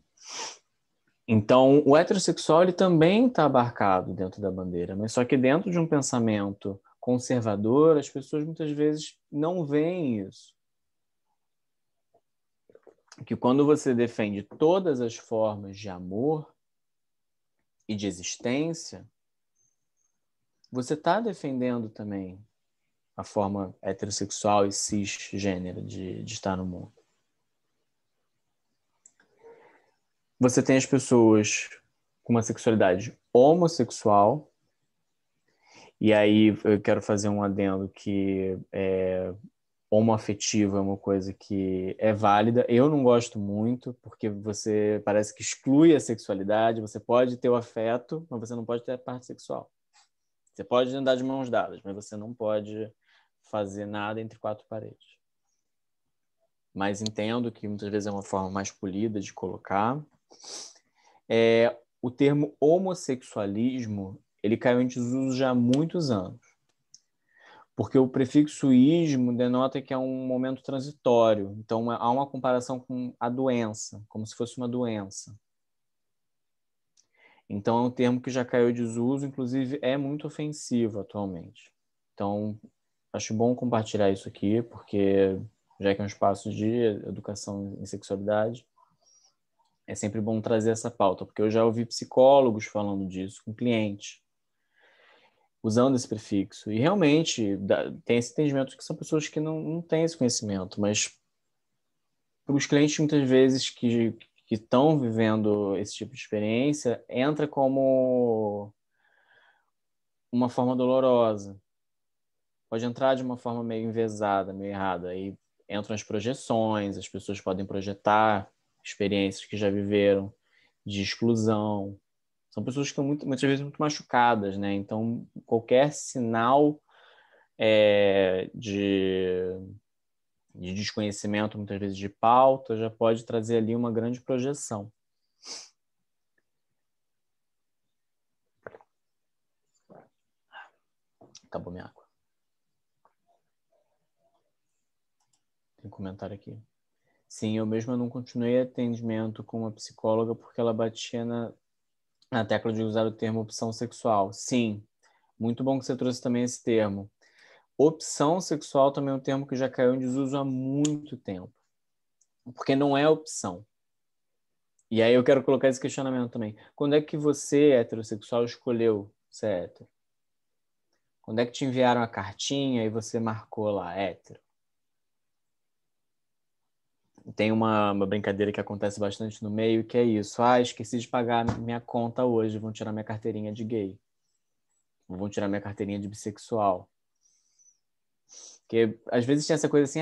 Então, o heterossexual ele também está abarcado dentro da bandeira, mas só que dentro de um pensamento conservador, as pessoas muitas vezes não veem isso. Que quando você defende todas as formas de amor e de existência, você está defendendo também a forma heterossexual e cisgênera de estar no mundo. Você tem as pessoas com uma sexualidade homossexual, e aí eu quero fazer um adendo que homoafetivo é uma coisa que é válida. Eu não gosto muito, porque você parece que exclui a sexualidade, você pode ter o afeto, mas você não pode ter a parte sexual. Você pode andar de mãos dadas, mas você não pode fazer nada entre quatro paredes. Mas entendo que muitas vezes é uma forma mais polida de colocar. O termo homossexualismo, ele caiu em desuso já há muitos anos. Porque o prefixo ismo denota que é um momento transitório. Então, há uma comparação com a doença, como se fosse uma doença. Então, é um termo que já caiu em desuso, inclusive é muito ofensivo atualmente. Então, acho bom compartilhar isso aqui, porque já que é um espaço de educação em sexualidade, é sempre bom trazer essa pauta, porque eu já ouvi psicólogos falando disso com clientes, usando esse prefixo. E realmente tem esse entendimento que são pessoas que não têm esse conhecimento, mas para os clientes, muitas vezes, que estão vivendo esse tipo de experiência, entra como uma forma dolorosa. Pode entrar de uma forma meio enviesada, meio errada. Aí entram as projeções, as pessoas podem projetar experiências que já viveram de exclusão. São pessoas que estão muitas vezes muito machucadas, né? Então, qualquer sinal de desconhecimento, muitas vezes de pauta, já pode trazer ali uma grande projeção. Acabou minha água. Tem um comentário aqui. Sim, eu mesma não continuei atendimento com uma psicóloga porque ela batia na tecla de usar o termo opção sexual. Sim, muito bom que você trouxe também esse termo. Opção sexual também é um termo que já caiu em desuso há muito tempo. Porque não é opção. E aí eu quero colocar esse questionamento também. Quando é que você, heterossexual, escolheu ser hétero? Quando é que te enviaram a cartinha e você marcou lá, hétero? Tem uma brincadeira que acontece bastante no meio, que é isso. Esqueci de pagar minha conta hoje, vão tirar minha carteirinha de gay. Vão tirar minha carteirinha de bissexual. Porque às vezes tem essa coisa assim,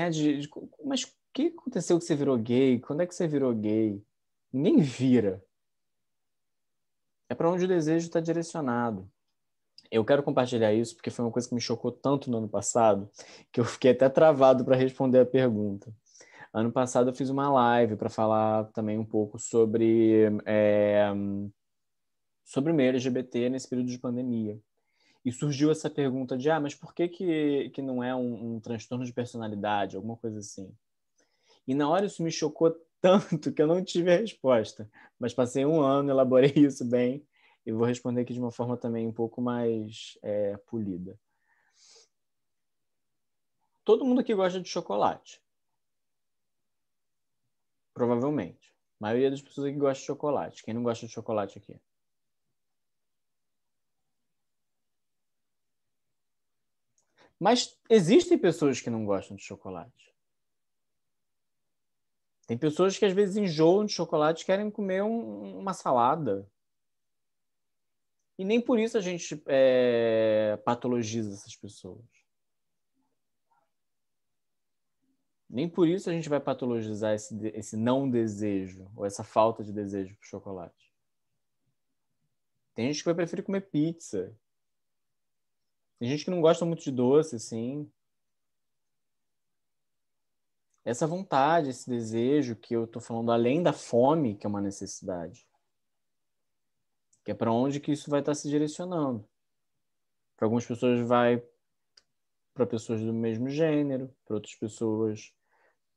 mas o que aconteceu que você virou gay? Quando é que você virou gay? Ninguém vira. É para onde o desejo está direcionado. Eu quero compartilhar isso porque foi uma coisa que me chocou tanto no ano passado que eu fiquei até travado para responder a pergunta. Ano passado eu fiz uma live para falar também um pouco sobre o meio LGBT nesse período de pandemia. E surgiu essa pergunta de, mas por que não é um transtorno de personalidade, alguma coisa assim? E na hora isso me chocou tanto que eu não tive a resposta. Mas passei um ano, elaborei isso bem e vou responder aqui de uma forma também um pouco mais polida. Todo mundo aqui gosta de chocolate. Provavelmente. A maioria das pessoas aqui gosta de chocolate. Quem não gosta de chocolate aqui? Mas existem pessoas que não gostam de chocolate. Tem pessoas que às vezes enjoam de chocolate e querem comer uma salada. E nem por isso a gente patologiza essas pessoas. Nem por isso a gente vai patologizar esse não desejo ou essa falta de desejo por chocolate. Tem gente que vai preferir comer pizza. Tem gente que não gosta muito de doce, assim. Essa vontade, esse desejo que eu tô falando, além da fome, que é uma necessidade. Que é para onde que isso vai estar se direcionando. Para algumas pessoas vai para pessoas do mesmo gênero, para outras pessoas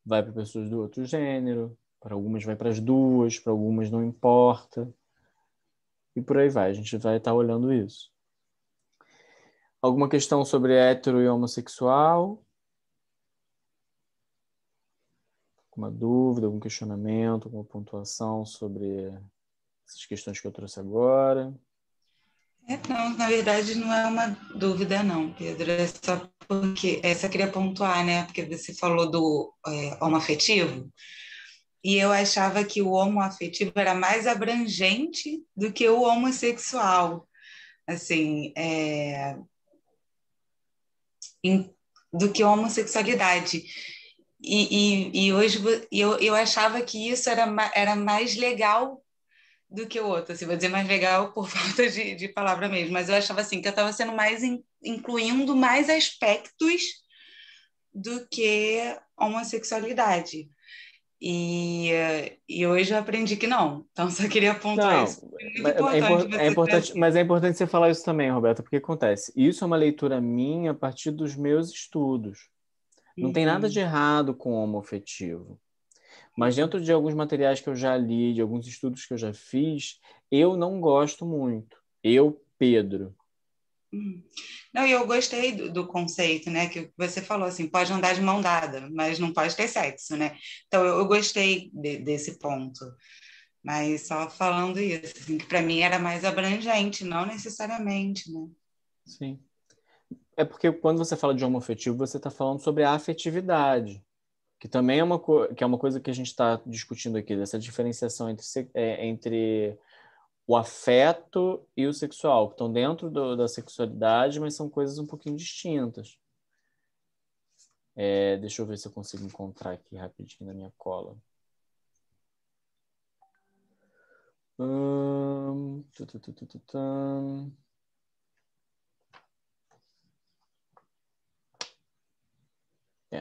vai para pessoas do outro gênero, para algumas vai para as duas, para algumas não importa. E por aí vai, a gente vai estar olhando isso. Alguma questão sobre hétero e homossexual? Alguma dúvida, algum questionamento, alguma pontuação sobre essas questões que eu trouxe agora? Não, na verdade não é uma dúvida não, Pedro, é só porque essa eu queria pontuar, né? Porque você falou do homoafetivo, e eu achava que o homoafetivo era mais abrangente do que o homossexual, assim, do que a homossexualidade. E hoje eu achava que isso era mais legal do que o outro, assim, vou dizer mais legal por falta de palavra mesmo, mas eu achava assim que eu estava sendo mais incluindo mais aspectos do que homossexualidade. E hoje eu aprendi que não. Então só queria pontuar Não, isso. É muito importante você importante, trazer. mas é importante você falar isso também, Roberta, porque acontece. Isso é uma leitura minha a partir dos meus estudos. Não tem nada de Uhum, errado com o homoafetivo. Mas uhum, dentro de alguns materiais que eu já li, de alguns estudos que eu já fiz, eu não gosto muito. Eu, Pedro. uhum. Não, e eu gostei do conceito, né? Que você falou assim, pode andar de mão dada, mas não pode ter sexo, né? Então eu gostei desse ponto. Mas só falando isso, assim, que para mim era mais abrangente, não necessariamente, né? Sim. É porque quando você fala de homoafetivo, você está falando sobre a afetividade, que também é que é uma coisa que a gente está discutindo aqui, dessa diferenciação entre o afeto e o sexual, que estão dentro da sexualidade, mas são coisas um pouquinho distintas. Deixa eu ver se eu consigo encontrar aqui rapidinho na minha cola. Tu, tu, tu, tu, tu, tum.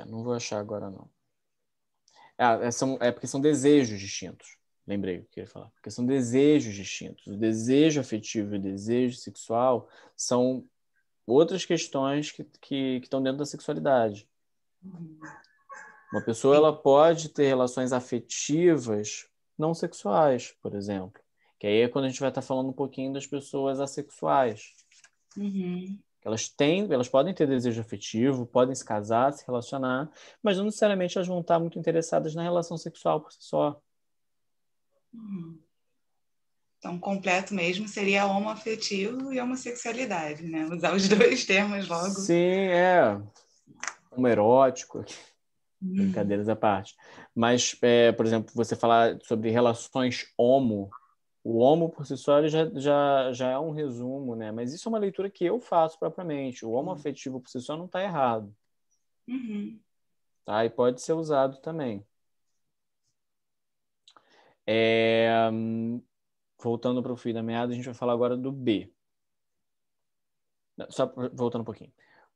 Não vou achar agora, não. Porque são desejos distintos. Lembrei o que eu queria falar. Porque são desejos distintos. O desejo afetivo e o desejo sexual são outras questões que estão dentro da sexualidade. Uma pessoa ela pode ter relações afetivas não sexuais, por exemplo. Que aí é quando a gente vai estar falando um pouquinho das pessoas assexuais. Uhum. Elas podem ter desejo afetivo, podem se casar, se relacionar, mas não necessariamente elas vão estar muito interessadas na relação sexual por si só. Uhum. Então, completo mesmo seria homoafetivo e homossexualidade, né? Usar os dois termos logo. Sim, homoerótico, Uhum. brincadeiras à parte. Mas, por exemplo, você falar sobre relações homo, o homo por si só ele já é um resumo, né? Mas isso é uma leitura que eu faço propriamente. O homoafetivo por si só não está errado, Uhum. tá? E pode ser usado também. Voltando para o fio da meada, a gente vai falar agora do B. Só voltando um pouquinho.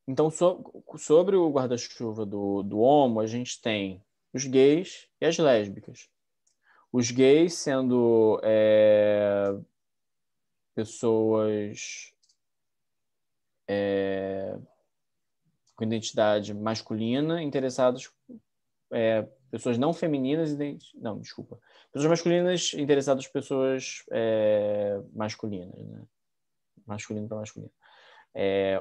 Então, sobre o guarda-chuva do homo, a gente tem os gays e as lésbicas. Os gays sendo pessoas com identidade masculina, interessadas, pessoas não femininas, não, desculpa, pessoas masculinas interessadas em pessoas masculinas, né? Masculino para masculino.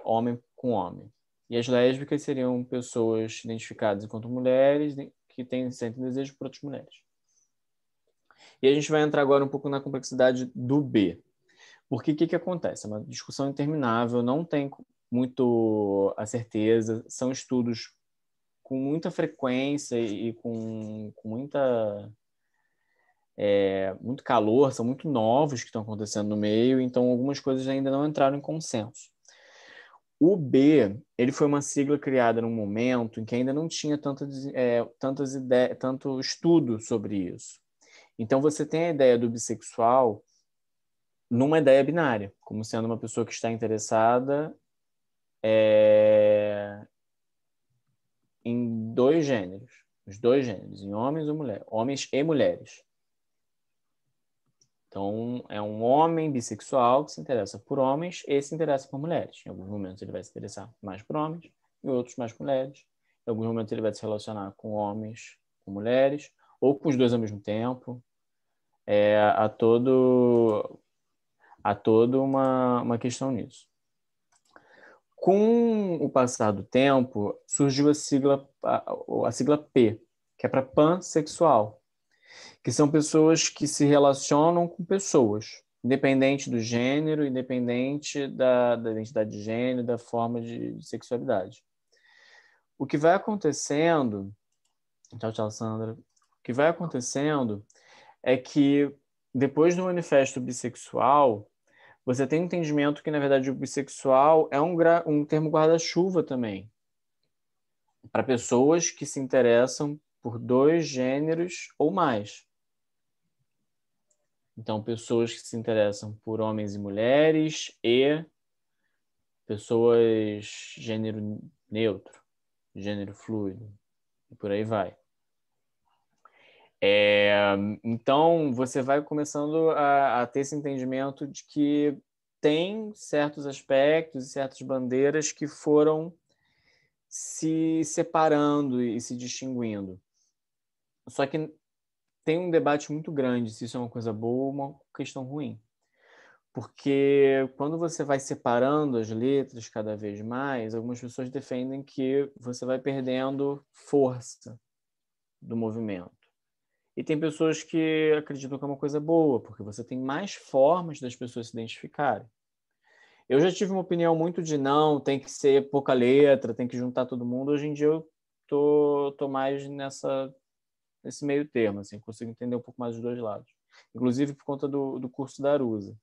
Homem com homem. E as lésbicas seriam pessoas identificadas enquanto mulheres que sentem desejo por outras mulheres. E a gente vai entrar agora um pouco na complexidade do B. Porque o que acontece? É uma discussão interminável, não tem muito a certeza, são estudos com muita frequência e com muito calor, são muito novos que estão acontecendo no meio, então algumas coisas ainda não entraram em consenso. O B, ele foi uma sigla criada num momento em que ainda não tinha tanto estudo sobre isso. Então, você tem a ideia do bissexual numa ideia binária, como sendo uma pessoa que está interessada em dois gêneros, os dois gêneros, em homens ou mulheres, homens e mulheres. Então, é um homem bissexual que se interessa por homens e se interessa por mulheres. Em alguns momentos ele vai se interessar mais por homens, em outros mais por mulheres. Em alguns momentos ele vai se relacionar com homens, com mulheres, ou com os dois ao mesmo tempo. Há toda uma questão nisso. Com o passar do tempo, surgiu a sigla P, que é para pansexual, que são pessoas que se relacionam com pessoas, independente do gênero, independente da identidade de gênero, da forma de sexualidade. O que vai acontecendo... Tchau, Sandra. O que vai acontecendo é que, depois do manifesto bissexual, você tem um entendimento que, na verdade, o bissexual é um termo guarda-chuva também, para pessoas que se interessam por dois gêneros ou mais. Então, pessoas que se interessam por homens e mulheres e pessoas gênero neutro, gênero fluido, e por aí vai. Então, você vai começando a ter esse entendimento de que tem certos aspectos e certas bandeiras que foram se separando e se distinguindo. Só que tem um debate muito grande se isso é uma coisa boa ou uma questão ruim. Porque quando você vai separando as letras cada vez mais, algumas pessoas defendem que você vai perdendo força do movimento. E tem pessoas que acreditam que é uma coisa boa, porque você tem mais formas das pessoas se identificarem. Eu já tive uma opinião muito de não, tem que ser pouca letra, tem que juntar todo mundo. Hoje em dia eu tô mais nesse meio termo, assim, consigo entender um pouco mais dos dois lados. Inclusive por conta do curso da Arusa,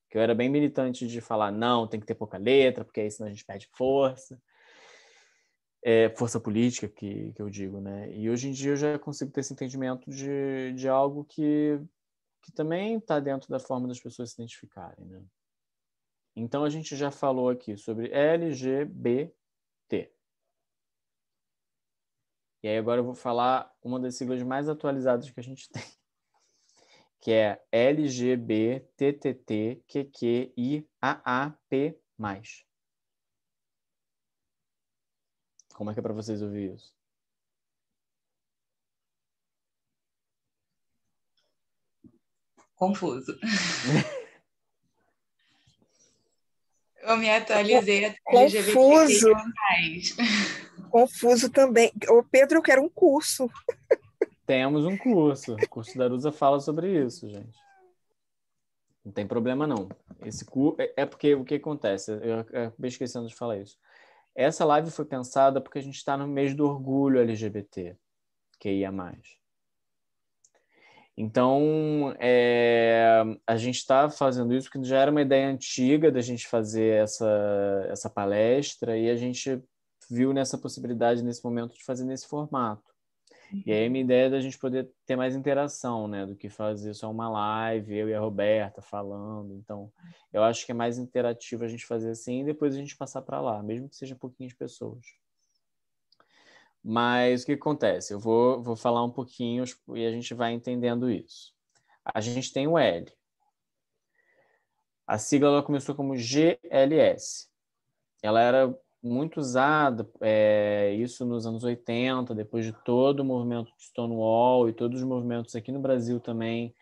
que eu era bem militante de falar não, tem que ter pouca letra, porque aí senão a gente perde força. Força política, que eu digo, né? E hoje em dia eu já consigo ter esse entendimento de algo que também está dentro da forma das pessoas se identificarem, né? Então a gente já falou aqui sobre LGBT. E aí agora eu vou falar uma das siglas mais atualizadas que a gente tem, que é LGBTTTQQIAAP+. Como é que é para vocês ouvir isso? Confuso. Eu me atualizei a LGBT+. Confuso também. Ô, Pedro, eu quero um curso. Temos um curso. O curso da Arusa fala sobre isso, gente. Não tem problema, não. Esse curso é porque o que acontece? Eu acabei esquecendo de falar isso. Essa live foi pensada porque a gente está no mês do orgulho LGBT, que ia mais. Então, a gente está fazendo isso porque já era uma ideia antiga da gente fazer essa palestra e a gente viu nessa possibilidade, nesse momento, de fazer nesse formato. E aí a minha ideia é da gente poder ter mais interação, né, do que fazer só uma live, eu e a Roberta falando. Então, eu acho que é mais interativo a gente fazer assim e depois a gente passar para lá, mesmo que seja pouquinhas pessoas. Mas o que acontece? Eu vou falar um pouquinho e a gente vai entendendo isso. A gente tem o L. A sigla ela começou como GLS. Ela era muito usada, isso nos anos 80, depois de todo o movimento de Stonewall e todos os movimentos aqui no Brasil também,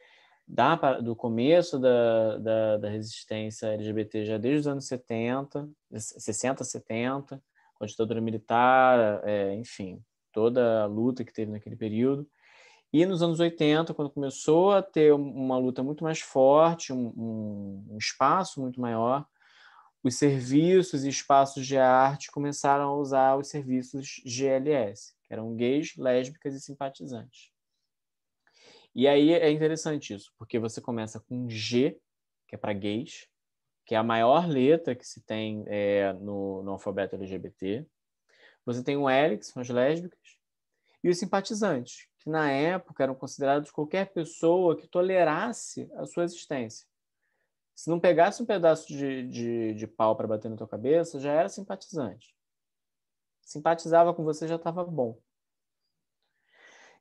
do começo da resistência LGBT, já desde os anos 60, 70, com a ditadura militar, enfim, toda a luta que teve naquele período. E nos anos 80, quando começou a ter uma luta muito mais forte, um espaço muito maior, os serviços e espaços de arte começaram a usar os serviços GLS, que eram gays, lésbicas e simpatizantes. E aí é interessante isso, porque você começa com G, que é para gays, que é a maior letra que se tem no alfabeto LGBT. Você tem o L, que são as lésbicas, e os simpatizantes, que na época eram considerados qualquer pessoa que tolerasse a sua existência. Se não pegasse um pedaço de pau para bater na tua cabeça, já era simpatizante. Simpatizava com você, já estava bom.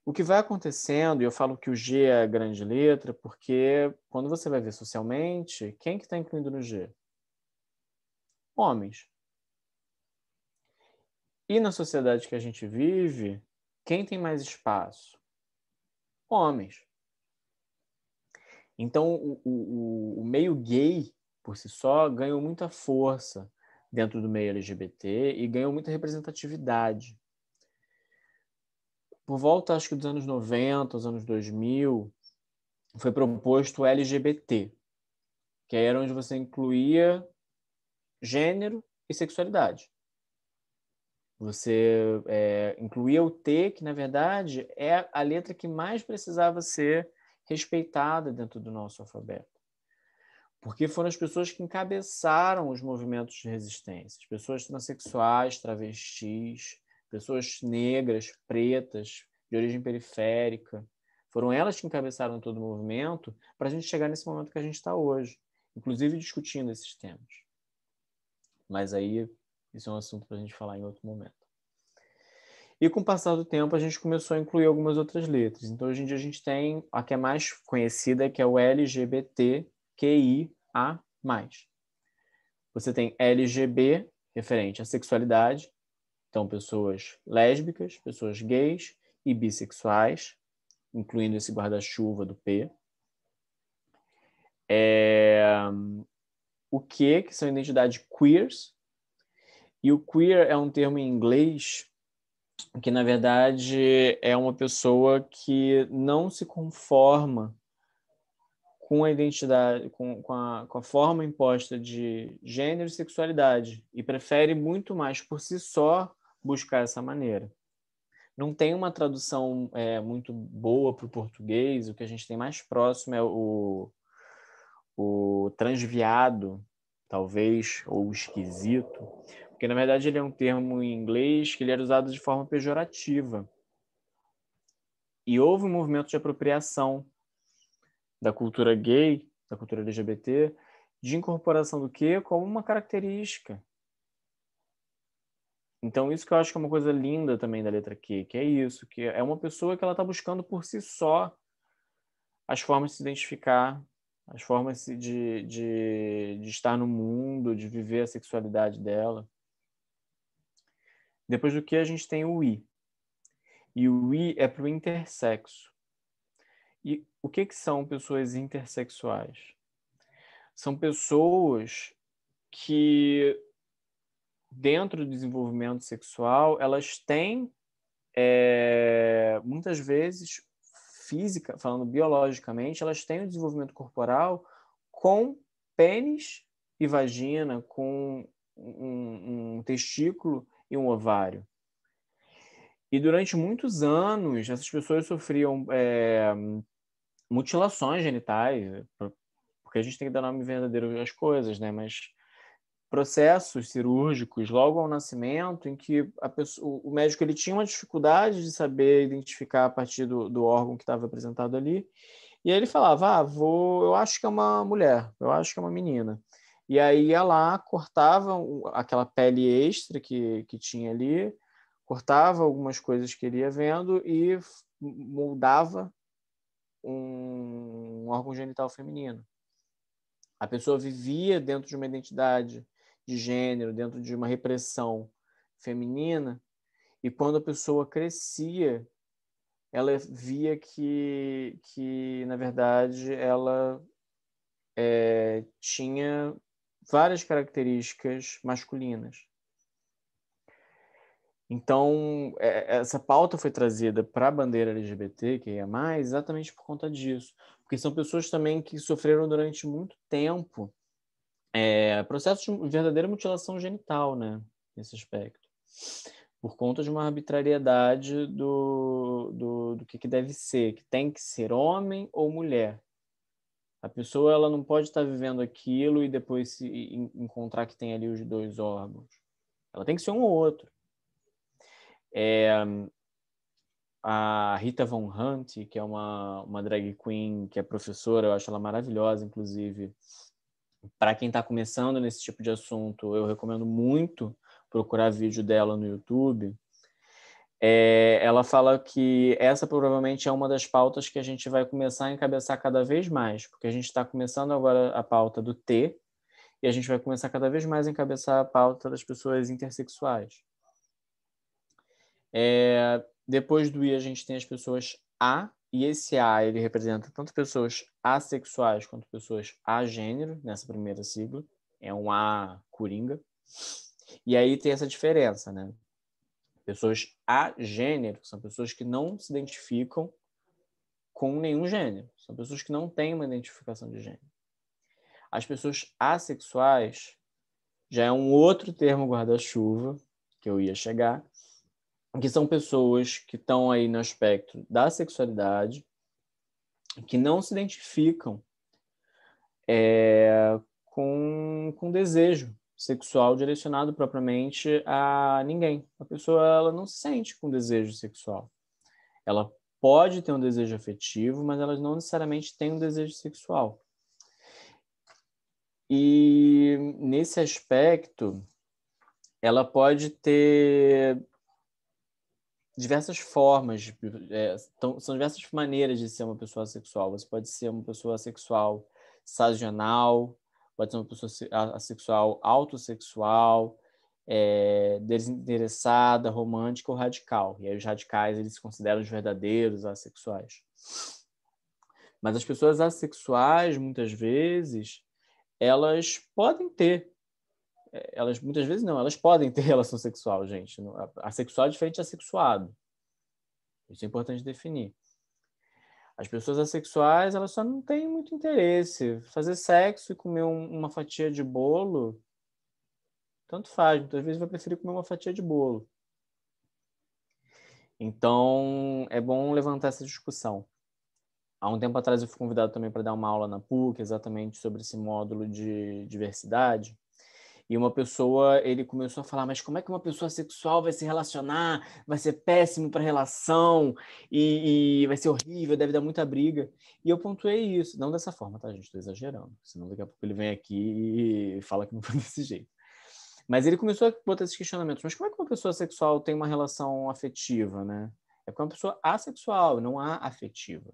O que vai acontecendo, e eu falo que o G é a grande letra, porque quando você vai ver socialmente, quem que está incluindo no G? Homens. E na sociedade que a gente vive, quem tem mais espaço? Homens. Então, o meio gay, por si só, ganhou muita força dentro do meio LGBT e ganhou muita representatividade. Por volta, acho que dos anos 90, os anos 2000, foi proposto o LGBT, que era onde você incluía gênero e sexualidade. Você incluía o T, que, na verdade, é a letra que mais precisava ser respeitada dentro do nosso alfabeto. Porque foram as pessoas que encabeçaram os movimentos de resistência. As pessoas transexuais, travestis, pessoas negras, pretas, de origem periférica. Foram elas que encabeçaram todo o movimento para a gente chegar nesse momento que a gente está hoje, inclusive discutindo esses temas. Mas aí, isso é um assunto para a gente falar em outro momento. E com o passar do tempo, a gente começou a incluir algumas outras letras. Então, hoje em dia, a gente tem a que é mais conhecida, que é o LGBTQIA+. Você tem LGB, referente à sexualidade, então pessoas lésbicas, pessoas gays e bissexuais, incluindo esse guarda-chuva do P. O Q, que são identidades queers, e o queer é um termo em inglês que, na verdade, é uma pessoa que não se conforma com a identidade, com a forma imposta de gênero e sexualidade, e prefere muito mais por si só buscar essa maneira. Não tem uma tradução muito boa para o português, o que a gente tem mais próximo é o transviado, talvez, ou esquisito, porque, na verdade, ele é um termo em inglês que ele era usado de forma pejorativa. E houve um movimento de apropriação da cultura gay, da cultura LGBT, de incorporação do quê? Como uma característica. Então, isso que eu acho que é uma coisa linda também da letra Q, que é isso, que é uma pessoa que ela está buscando por si só as formas de se identificar, as formas de estar no mundo, de viver a sexualidade dela. Depois do que a gente tem o I. E o I é para o intersexo. E o que são pessoas intersexuais? São pessoas que, dentro do desenvolvimento sexual, elas têm, muitas vezes, física, falando biologicamente, elas têm um desenvolvimento corporal com pênis e vagina, com um testículo e um ovário. E durante muitos anos, essas pessoas sofriam mutilações genitais, porque a gente tem que dar nome verdadeiro às coisas, né? Mas processos cirúrgicos logo ao nascimento, em que o médico ele tinha uma dificuldade de saber identificar a partir do órgão que estava apresentado ali, e aí ele falava, eu acho que é uma mulher, eu acho que é uma menina. E aí ia lá, cortava aquela pele extra que tinha ali, cortava algumas coisas que ele ia vendo e moldava um órgão genital feminino. A pessoa vivia dentro de uma identidade de gênero, dentro de uma repressão feminina, e quando a pessoa crescia, ela via que na verdade, ela tinha várias características masculinas. Então, essa pauta foi trazida para a bandeira LGBT, que é mais, exatamente por conta disso. Porque são pessoas também que sofreram durante muito tempo processo de verdadeira mutilação genital, né? Nesse aspecto. Por conta de uma arbitrariedade do que deve ser, que tem que ser homem ou mulher. A pessoa ela não pode estar vivendo aquilo e depois se encontrar que tem ali os dois órgãos. Ela tem que ser um ou outro. A Rita Von Hunt, que é uma drag queen, que é professora, eu acho ela maravilhosa, inclusive. Para quem está começando nesse tipo de assunto, eu recomendo muito procurar vídeo dela no YouTube. Ela fala que essa provavelmente é uma das pautas que a gente vai começar a encabeçar cada vez mais, porque a gente está começando agora a pauta do T, e a gente vai começar cada vez mais a encabeçar a pauta das pessoas intersexuais. Depois do I, a gente tem as pessoas A, e esse A ele representa tanto pessoas assexuais quanto pessoas agênero, nessa primeira sigla. É um A coringa. E aí tem essa diferença, né? Pessoas agênero são pessoas que não se identificam com nenhum gênero. São pessoas que não têm uma identificação de gênero. As pessoas assexuais já é um outro termo guarda-chuva que eu ia chegar, que são pessoas que estão aí no aspecto da sexualidade, que não se identificam com desejo sexual direcionado propriamente a ninguém. A pessoa ela não se sente com desejo sexual. Ela pode ter um desejo afetivo, mas ela não necessariamente tem um desejo sexual. E nesse aspecto, ela pode ter diversas formas, são diversas maneiras de ser uma pessoa assexual. Você pode ser uma pessoa assexual sazonal, pode ser uma pessoa assexual autossexual, desinteressada, romântica ou radical. E aí os radicais eles se consideram os verdadeiros assexuais. Mas as pessoas assexuais, muitas vezes, elas podem ter. Muitas vezes não, elas podem ter relação sexual, gente. Assexual é diferente de assexuado. Isso é importante definir. As pessoas assexuais, elas só não têm muito interesse. Fazer sexo e comer uma fatia de bolo, tanto faz. Muitas vezes vai preferir comer uma fatia de bolo. Então, é bom levantar essa discussão. Há um tempo atrás eu fui convidado também para dar uma aula na PUC, exatamente sobre esse módulo de diversidade. E uma pessoa, ele começou a falar, mas como é que uma pessoa sexual vai se relacionar? Vai ser péssimo para relação e vai ser horrível, deve dar muita briga. E eu pontuei isso, não dessa forma, tá, gente? Estou exagerando, senão daqui a pouco ele vem aqui e fala que não foi desse jeito. Mas ele começou a botar esses questionamentos. Mas como é que uma pessoa sexual tem uma relação afetiva, né? É porque é uma pessoa assexual, não afetiva.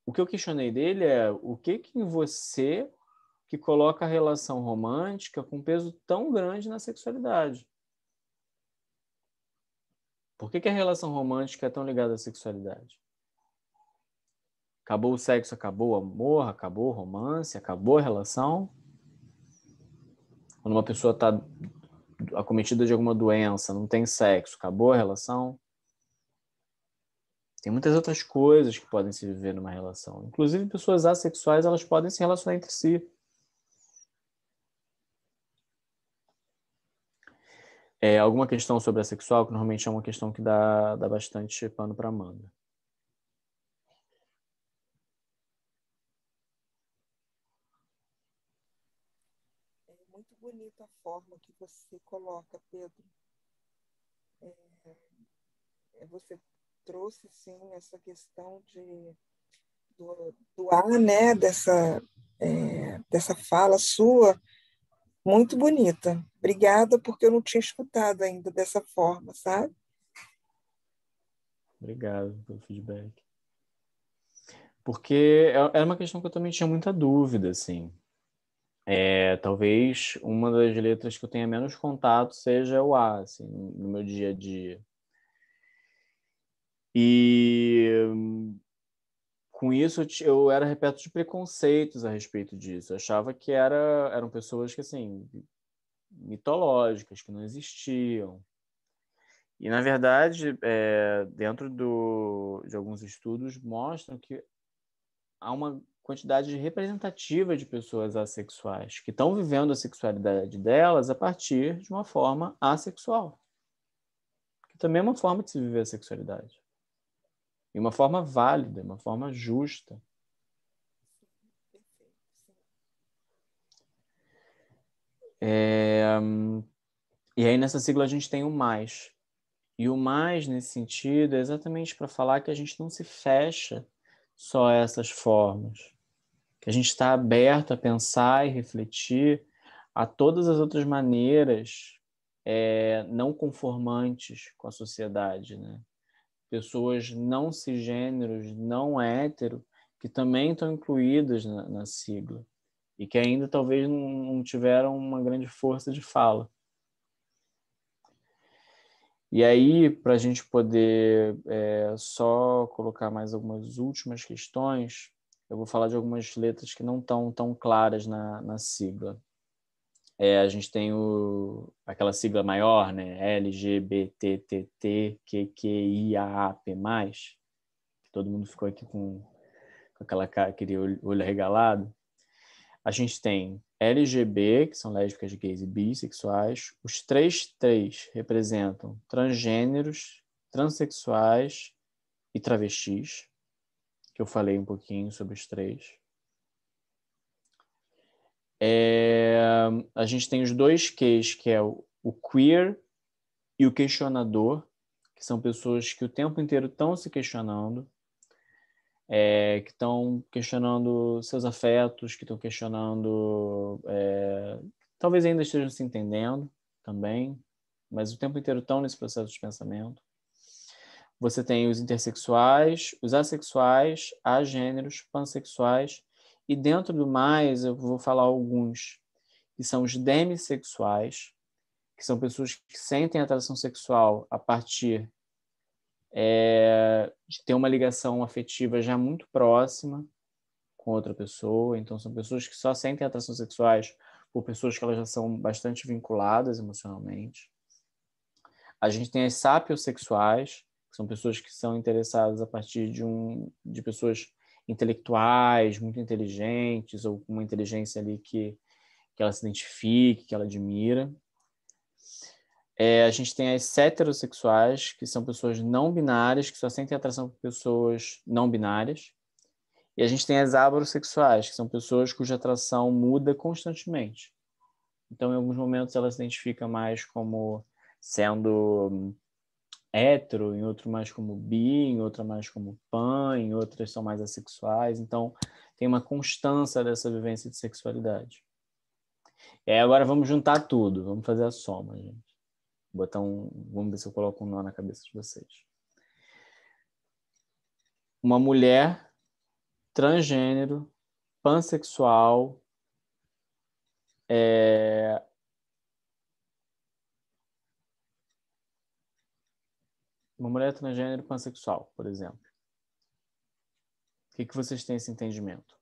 O que eu questionei dele é o que em você que coloca a relação romântica com um peso tão grande na sexualidade. Por que a relação romântica é tão ligada à sexualidade? Acabou o sexo, acabou o amor, acabou o romance, acabou a relação? Quando uma pessoa está acometida de alguma doença, não tem sexo, acabou a relação? Tem muitas outras coisas que podem se viver numa relação. Inclusive, pessoas assexuais, elas podem se relacionar entre si. Alguma questão sobre a sexual, que normalmente é uma questão que dá bastante pano para manga. É muito bonita a forma que você coloca, Pedro. Você trouxe, sim, essa questão do ar, né? Dessa fala sua, muito bonita. Obrigada, porque eu não tinha escutado ainda dessa forma, sabe? Obrigado pelo feedback. Porque era uma questão que eu também tinha muita dúvida, assim. Talvez uma das letras que eu tenha menos contato seja o A, assim, no meu dia a dia. E com isso eu era repleto de preconceitos a respeito disso. Eu achava que eram pessoas que, assim, mitológicas, que não existiam. E, na verdade, dentro de alguns estudos, mostram que há uma quantidade representativa de pessoas assexuais que estão vivendo a sexualidade delas a partir de uma forma assexual. Que também é uma forma de se viver a sexualidade. E uma forma válida, uma forma justa. E aí nessa sigla a gente tem o mais. E o mais, nesse sentido, é exatamente para falar que a gente não se fecha só a essas formas. Que a gente está aberto a pensar e refletir a todas as outras maneiras não conformantes com a sociedade, né? Pessoas não cisgêneros, não hétero, que também estão incluídas na sigla e que ainda talvez não tiveram uma grande força de fala. E aí, para a gente poder só colocar mais algumas últimas questões, eu vou falar de algumas letras que não estão tão claras na sigla. A gente tem aquela sigla maior, né? LGBTTQQIAAP+, que todo mundo ficou aqui com aquele olho arregalado. A gente tem LGB, que são lésbicas, gays e bissexuais. Os três representam transgêneros, transexuais e travestis, que eu falei um pouquinho sobre os três. A gente tem os dois Qs, que é o queer e o questionador, que são pessoas que o tempo inteiro estão se questionando, que estão questionando seus afetos, que estão questionando... talvez ainda estejam se entendendo também, mas o tempo inteiro estão nesse processo de pensamento. Você tem os intersexuais, os assexuais, agêneros, pansexuais, e dentro do mais eu vou falar alguns, que são os demissexuais, que são pessoas que sentem atração sexual a partir de ter uma ligação afetiva já muito próxima com outra pessoa. Então, são pessoas que só sentem atrações sexuais por pessoas que elas já são bastante vinculadas emocionalmente. A gente tem as sapiosexuais, que são pessoas que são interessadas a partir de pessoas intelectuais, muito inteligentes, ou com uma inteligência ali que ela se identifique, que ela admira. A gente tem as heterossexuais, que são pessoas não binárias, que só sentem atração por pessoas não binárias. E a gente tem as abrossexuais, que são pessoas cuja atração muda constantemente. Então, em alguns momentos, ela se identifica mais como sendo hétero, em outro mais como bi, em outra mais como pan, em outras são mais assexuais. Então, tem uma constância dessa vivência de sexualidade. E aí, agora vamos juntar tudo, vamos fazer a soma, gente. Vamos ver se eu coloco um nó na cabeça de vocês. Uma mulher transgênero, pansexual, uma mulher transgênero pansexual, por exemplo. O que vocês têm esse entendimento?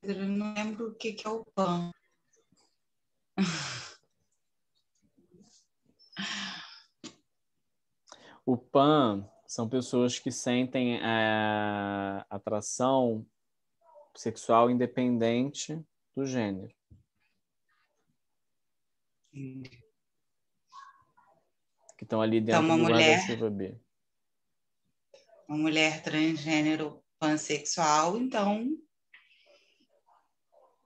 Eu não lembro o que é o PAN. O PAN são pessoas que sentem atração sexual independente do gênero. Que estão ali dentro do guarda-chuva B. Uma mulher transgênero pansexual, então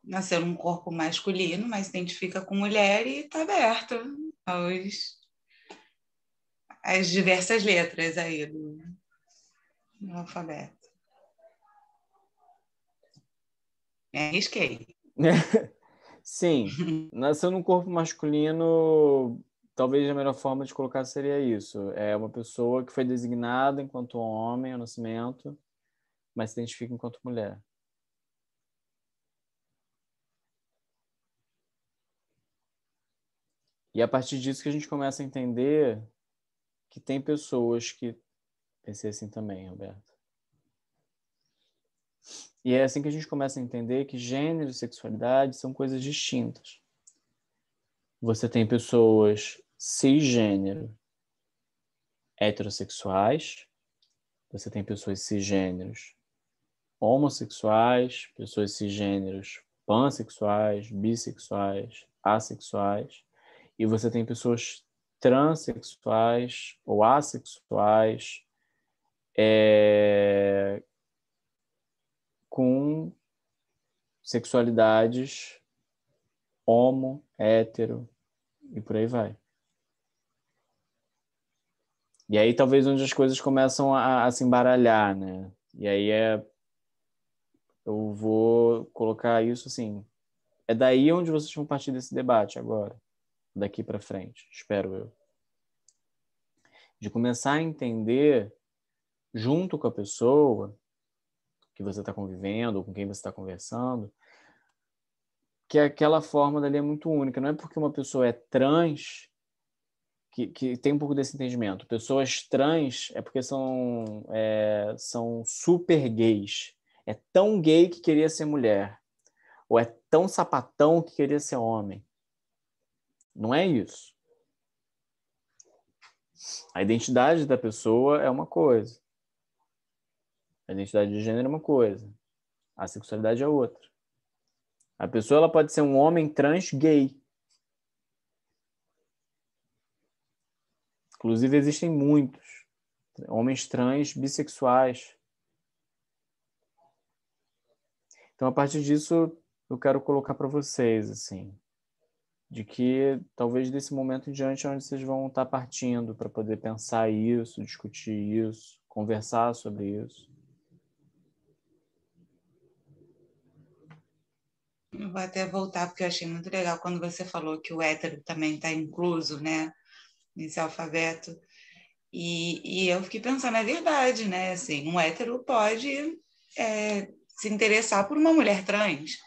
nasceu num corpo masculino, mas se identifica com mulher e está aberta às diversas letras aí do alfabeto. Me arrisquei. Sim, nasceu num corpo masculino, talvez a melhor forma de colocar seria isso. É uma pessoa que foi designada enquanto homem ao nascimento, mas se identifica enquanto mulher. E a partir disso que a gente começa a entender que tem pessoas que... Pensei assim também, Roberto. E é assim que a gente começa a entender que gênero e sexualidade são coisas distintas. Você tem pessoas cisgênero heterossexuais, você tem pessoas cisgêneros homossexuais, pessoas cisgêneros pansexuais, bissexuais, assexuais, e você tem pessoas transexuais ou assexuais com sexualidades homo, hétero e por aí vai. E aí talvez onde as coisas começam a se embaralhar, né? E aí eu vou colocar isso assim, é daí onde vocês vão partir desse debate agora, daqui para frente, espero eu. De começar a entender, junto com a pessoa que você está convivendo, ou com quem você está conversando, que aquela forma dali é muito única. Não é porque uma pessoa é trans que tem um pouco desse entendimento. Pessoas trans é porque são super gays. É tão gay que queria ser mulher. Ou é tão sapatão que queria ser homem. Não é isso. A identidade da pessoa é uma coisa. A identidade de gênero é uma coisa. A sexualidade é outra. A pessoa ela pode ser um homem trans gay. Inclusive, existem muitos homens trans bissexuais. Então, a partir disso, eu quero colocar para vocês, assim, de que talvez desse momento em diante é onde vocês vão estar partindo para poder pensar isso, discutir isso, conversar sobre isso. Eu vou até voltar, porque eu achei muito legal quando você falou que o hétero também está incluso, né, nesse alfabeto. E eu fiquei pensando, é verdade, né? Assim, um hétero pode se interessar por uma mulher trans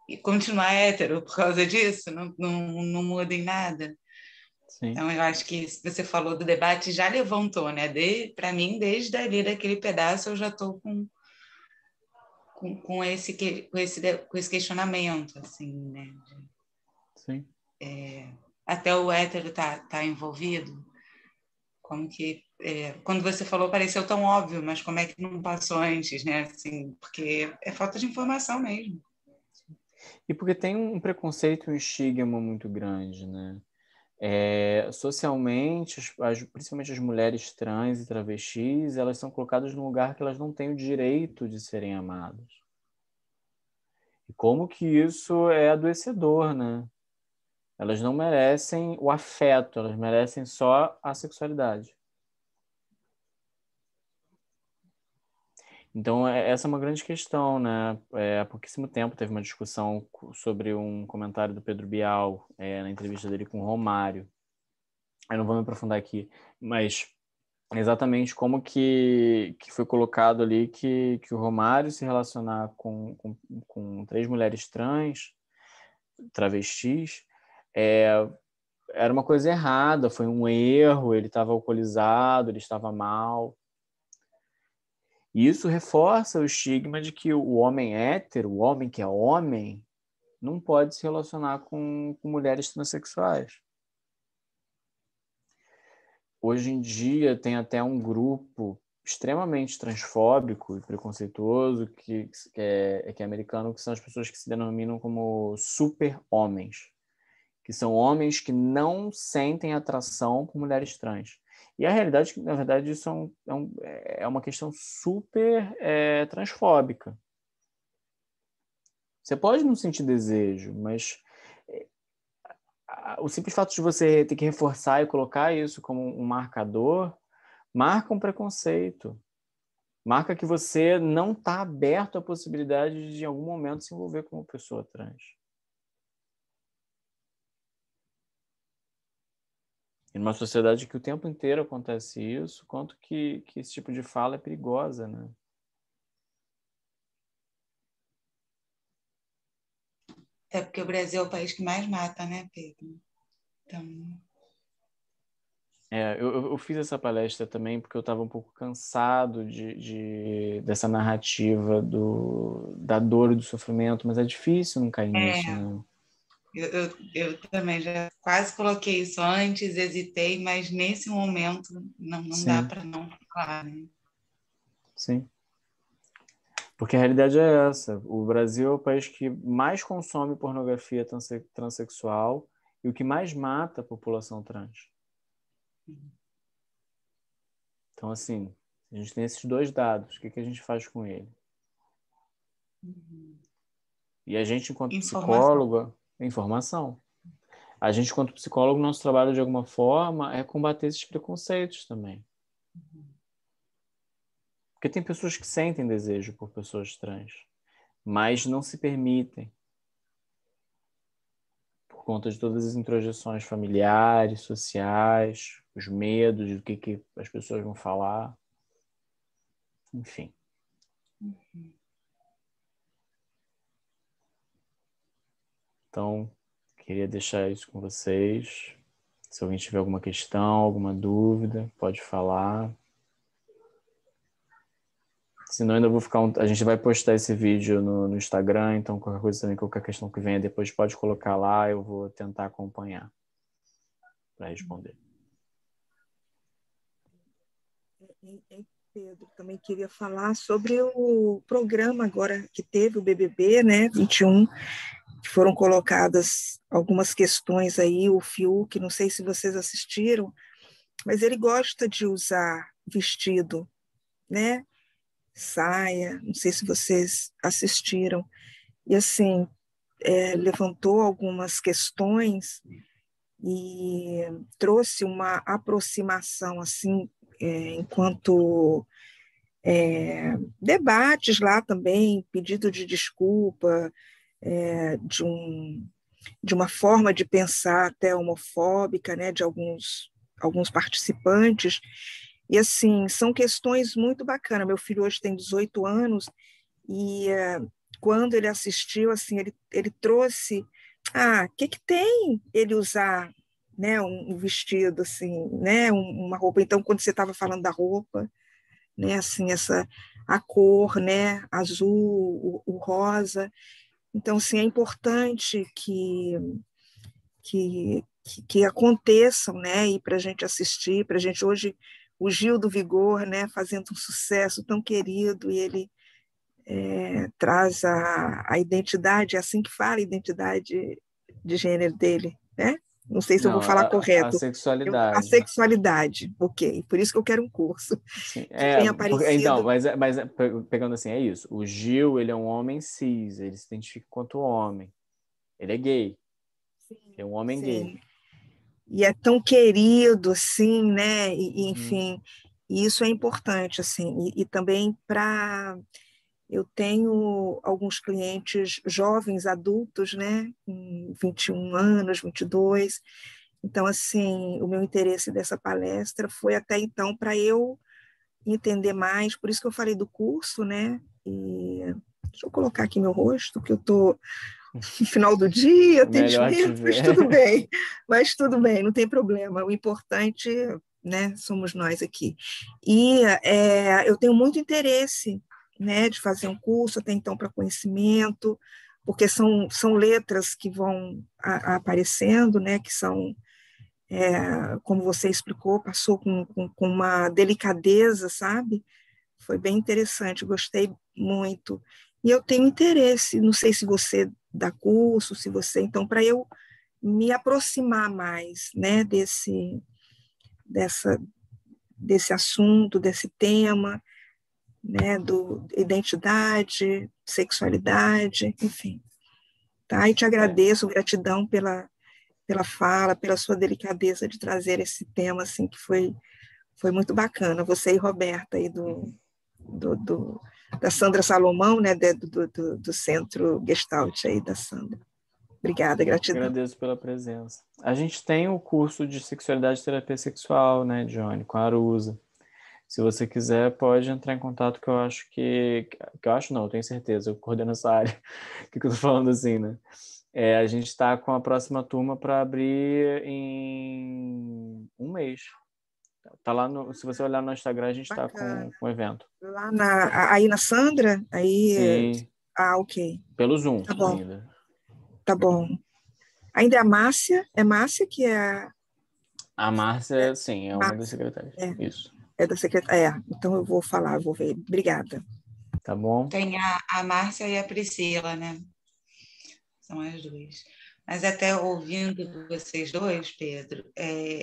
e continuar hétero por causa disso, não muda em nada. Sim. Então, eu acho que você falou do debate, já levantou, né? Para mim, desde ali, daquele pedaço, eu já estou com esse questionamento, assim, né? Sim. Até o hétero tá envolvido. Como que quando você falou pareceu tão óbvio, mas como é que não passou antes, né? Assim, porque é falta de informação mesmo. E porque tem um preconceito e um estigma muito grande, né? Socialmente, principalmente as mulheres trans e travestis, elas são colocadas num lugar que elas não têm o direito de serem amadas. E como que isso é adoecedor, né? Elas não merecem o afeto, elas merecem só a sexualidade. Então, essa é uma grande questão, né? Há pouquíssimo tempo teve uma discussão sobre um comentário do Pedro Bial, na entrevista dele com o Romário. Eu não vou me aprofundar aqui, mas exatamente como que foi colocado ali que o Romário se relacionar com 3 mulheres trans, travestis, era uma coisa errada, foi um erro, ele estava alcoolizado, ele estava mal. E isso reforça o estigma de que o homem hétero, o homem que é homem, não pode se relacionar com mulheres transexuais. Hoje em dia tem até um grupo extremamente transfóbico e preconceituoso que é americano, que são as pessoas que se denominam como super-homens, que são homens que não sentem atração por mulheres trans. E a realidade é que, na verdade, isso é uma questão super transfóbica. Você pode não sentir desejo, mas o simples fato de você ter que reforçar e colocar isso como um marcador, marca um preconceito. Marca que você não está aberto à possibilidade de, em algum momento, se envolver com uma pessoa trans. E numa sociedade que o tempo inteiro acontece isso, quanto que esse tipo de fala é perigosa, né? Até porque o Brasil é o país que mais mata, né, Pedro? Então... eu fiz essa palestra também porque eu estava um pouco cansado dessa narrativa da dor e do sofrimento, mas é difícil não cair nisso, né? Eu também já quase coloquei isso antes, hesitei, mas nesse momento não dá para não falar, né? Sim. Porque a realidade é essa. O Brasil é o país que mais consome pornografia transexual e o que mais mata a população trans. Então, assim, a gente tem esses dois dados. O que a gente faz com ele? E a gente, enquanto psicóloga, informação. A gente, enquanto psicólogo, nosso trabalho, de alguma forma, é combater esses preconceitos também. Porque tem pessoas que sentem desejo por pessoas trans, mas não se permitem. Por conta de todas as introjeções familiares, sociais, os medos do que as pessoas vão falar. Enfim. Então, queria deixar isso com vocês. Se alguém tiver alguma questão, alguma dúvida, pode falar. Senão ainda vou ficar... A gente vai postar esse vídeo no Instagram, então qualquer coisa também, qualquer questão que venha depois pode colocar lá, eu vou tentar acompanhar para responder. Pedro, também queria falar sobre o programa agora que teve, o BBB, né, 21, que foram colocadas algumas questões aí, o Fiuk, não sei se vocês assistiram, mas ele gosta de usar vestido, né, saia, não sei se vocês assistiram, e assim, levantou algumas questões e trouxe uma aproximação, assim, enquanto debates lá também, pedido de desculpa, de uma forma de pensar até homofóbica, né, de alguns participantes, e assim, são questões muito bacanas. Meu filho hoje tem 18 anos, e quando ele assistiu, assim, ele trouxe, o que tem ele usar, né, um vestido, assim, né, uma roupa. Então, quando você estava falando da roupa, né, assim, a cor, né, azul, o rosa. Então, assim, é importante que aconteçam, né, e para a gente assistir, para a gente hoje, o Gil do Vigor, né, fazendo um sucesso tão querido, e ele traz a identidade, é assim que fala, a identidade de gênero dele, né? Não sei se eu vou Não, falar a correto. A sexualidade. sexualidade, ok. Por isso que eu quero um curso. Sim, Que tem aparecido... então, mas pegando assim, é isso. O Gil, ele é um homem cis, ele se identifica quanto homem. Ele é gay. É um homem gay. E é tão querido, assim, né? Enfim, e isso é importante, assim. E também para... Eu tenho alguns clientes jovens, adultos, né? Com 21 anos, 22. Então, assim, o meu interesse dessa palestra foi até então para eu entender mais, por isso que eu falei do curso, né? E deixa eu colocar aqui meu rosto, que eu estou no final do dia, Melhor te atendimento, ver. mas tudo bem, não tem problema. O importante, né, somos nós aqui. E eu tenho muito interesse, né, de fazer um curso até então para conhecimento, porque são letras que vão aparecendo, né, que são, como você explicou, passou com uma delicadeza, sabe? Foi bem interessante, gostei muito. E eu tenho interesse, não sei se você dá curso, se você... Então, para eu me aproximar mais, né, desse assunto, desse tema, né, identidade, sexualidade, enfim. Tá? E te agradeço, gratidão pela fala, pela sua delicadeza de trazer esse tema, assim, que foi muito bacana. Você e Roberta, aí da Sandra Salomão, né, do Centro Gestalt aí da Sandra. Obrigada, gratidão. Agradeço pela presença. A gente tem o curso de sexualidade e terapia sexual, né, Johnny, com a Arusa. Se você quiser, pode entrar em contato, que eu acho que eu acho não, eu tenho certeza, eu coordeno essa área. O que eu tô falando assim, né? A gente está com a próxima turma para abrir em um mês. Tá lá se você olhar no Instagram, a gente está com o evento. Lá aí na Sandra? Aí, sim. Ok. Pelo Zoom tá bom. ainda. Tá bom. Ainda é a Márcia? É Márcia que é... A Márcia, sim, é uma das secretárias. Isso. É da secretária. Então eu vou falar, vou ver. Obrigada. Tá bom? Tem a Márcia e a Priscila, né? São as duas. Mas até ouvindo vocês dois, Pedro,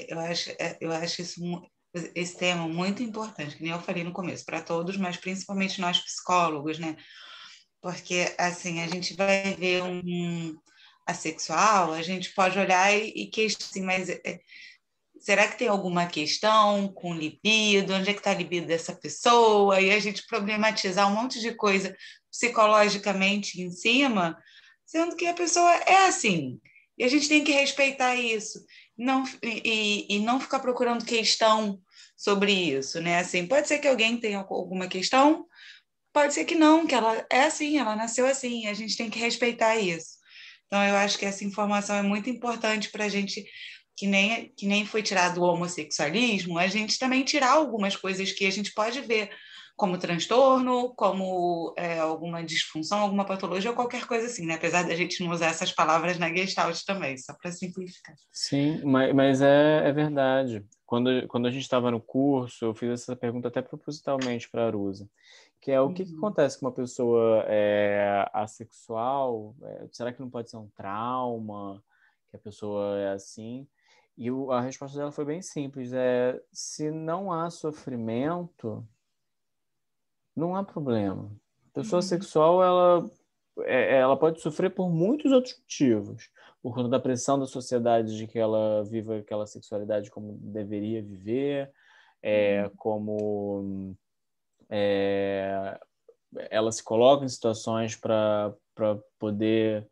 eu acho esse tema muito importante, que nem eu falei no começo, para todos, mas principalmente nós psicólogos, né? Porque, assim, a gente vai ver um assexual, a gente pode olhar e questionar, assim, mas será que tem alguma questão com libido? Onde é que está a libido dessa pessoa? E a gente problematizar um monte de coisa psicologicamente em cima, sendo que a pessoa é assim. E a gente tem que respeitar isso. E não ficar procurando questão sobre isso, né? Assim, pode ser que alguém tenha alguma questão, pode ser que não, que ela é assim, ela nasceu assim, a gente tem que respeitar isso. Então, eu acho que essa informação é muito importante para a gente, que nem foi tirado o homossexualismo, a gente também tirar algumas coisas que a gente pode ver como transtorno, como alguma disfunção, alguma patologia ou qualquer coisa assim, né? Apesar da gente não usar essas palavras na Gestalt também, só para simplificar. Sim, mas é verdade. Quando a gente estava no curso, eu fiz essa pergunta até propositalmente para a Arusa, que é o que acontece com uma pessoa assexual? Será que não pode ser um trauma, que a pessoa é assim? E a resposta dela foi bem simples, se não há sofrimento, não há problema. A pessoa sexual, ela pode sofrer por muitos outros motivos. Por conta da pressão da sociedade de que ela viva aquela sexualidade como deveria viver, como ela se coloca em situações para poder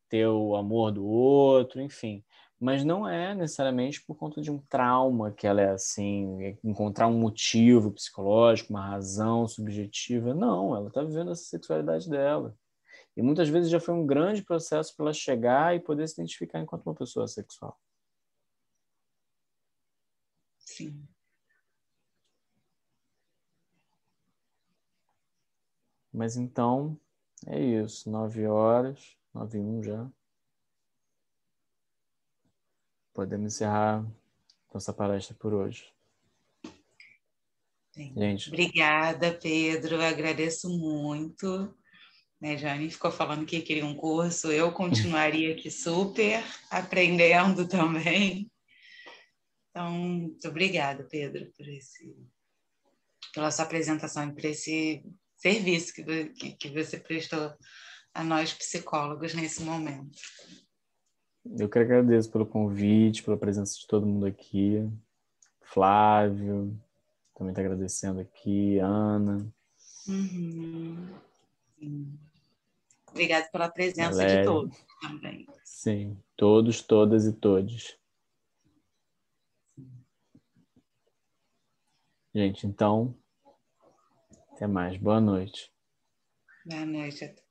ter o amor do outro, enfim. Mas não é necessariamente por conta de um trauma que ela é assim, encontrar um motivo psicológico, uma razão subjetiva. Não, ela está vivendo essa sexualidade dela. E muitas vezes já foi um grande processo para ela chegar e poder se identificar enquanto uma pessoa sexual. Sim. Mas então, é isso. 9h, 9h01 já. Podemos encerrar nossa palestra por hoje. Sim. Gente. Obrigada, Pedro. Eu agradeço muito. Né, Jane ficou falando que queria um curso, eu continuaria aqui super aprendendo também. Então, muito obrigada, Pedro, pela sua apresentação e por esse serviço que você prestou a nós psicólogos nesse momento. Eu que agradeço pelo convite, pela presença de todo mundo aqui. Flávio, também está agradecendo aqui, Ana. Sim. Obrigada pela presença de Valéria. todos também. Sim, todos, todas e todes. Gente, então, até mais. Boa noite. Boa noite a todos.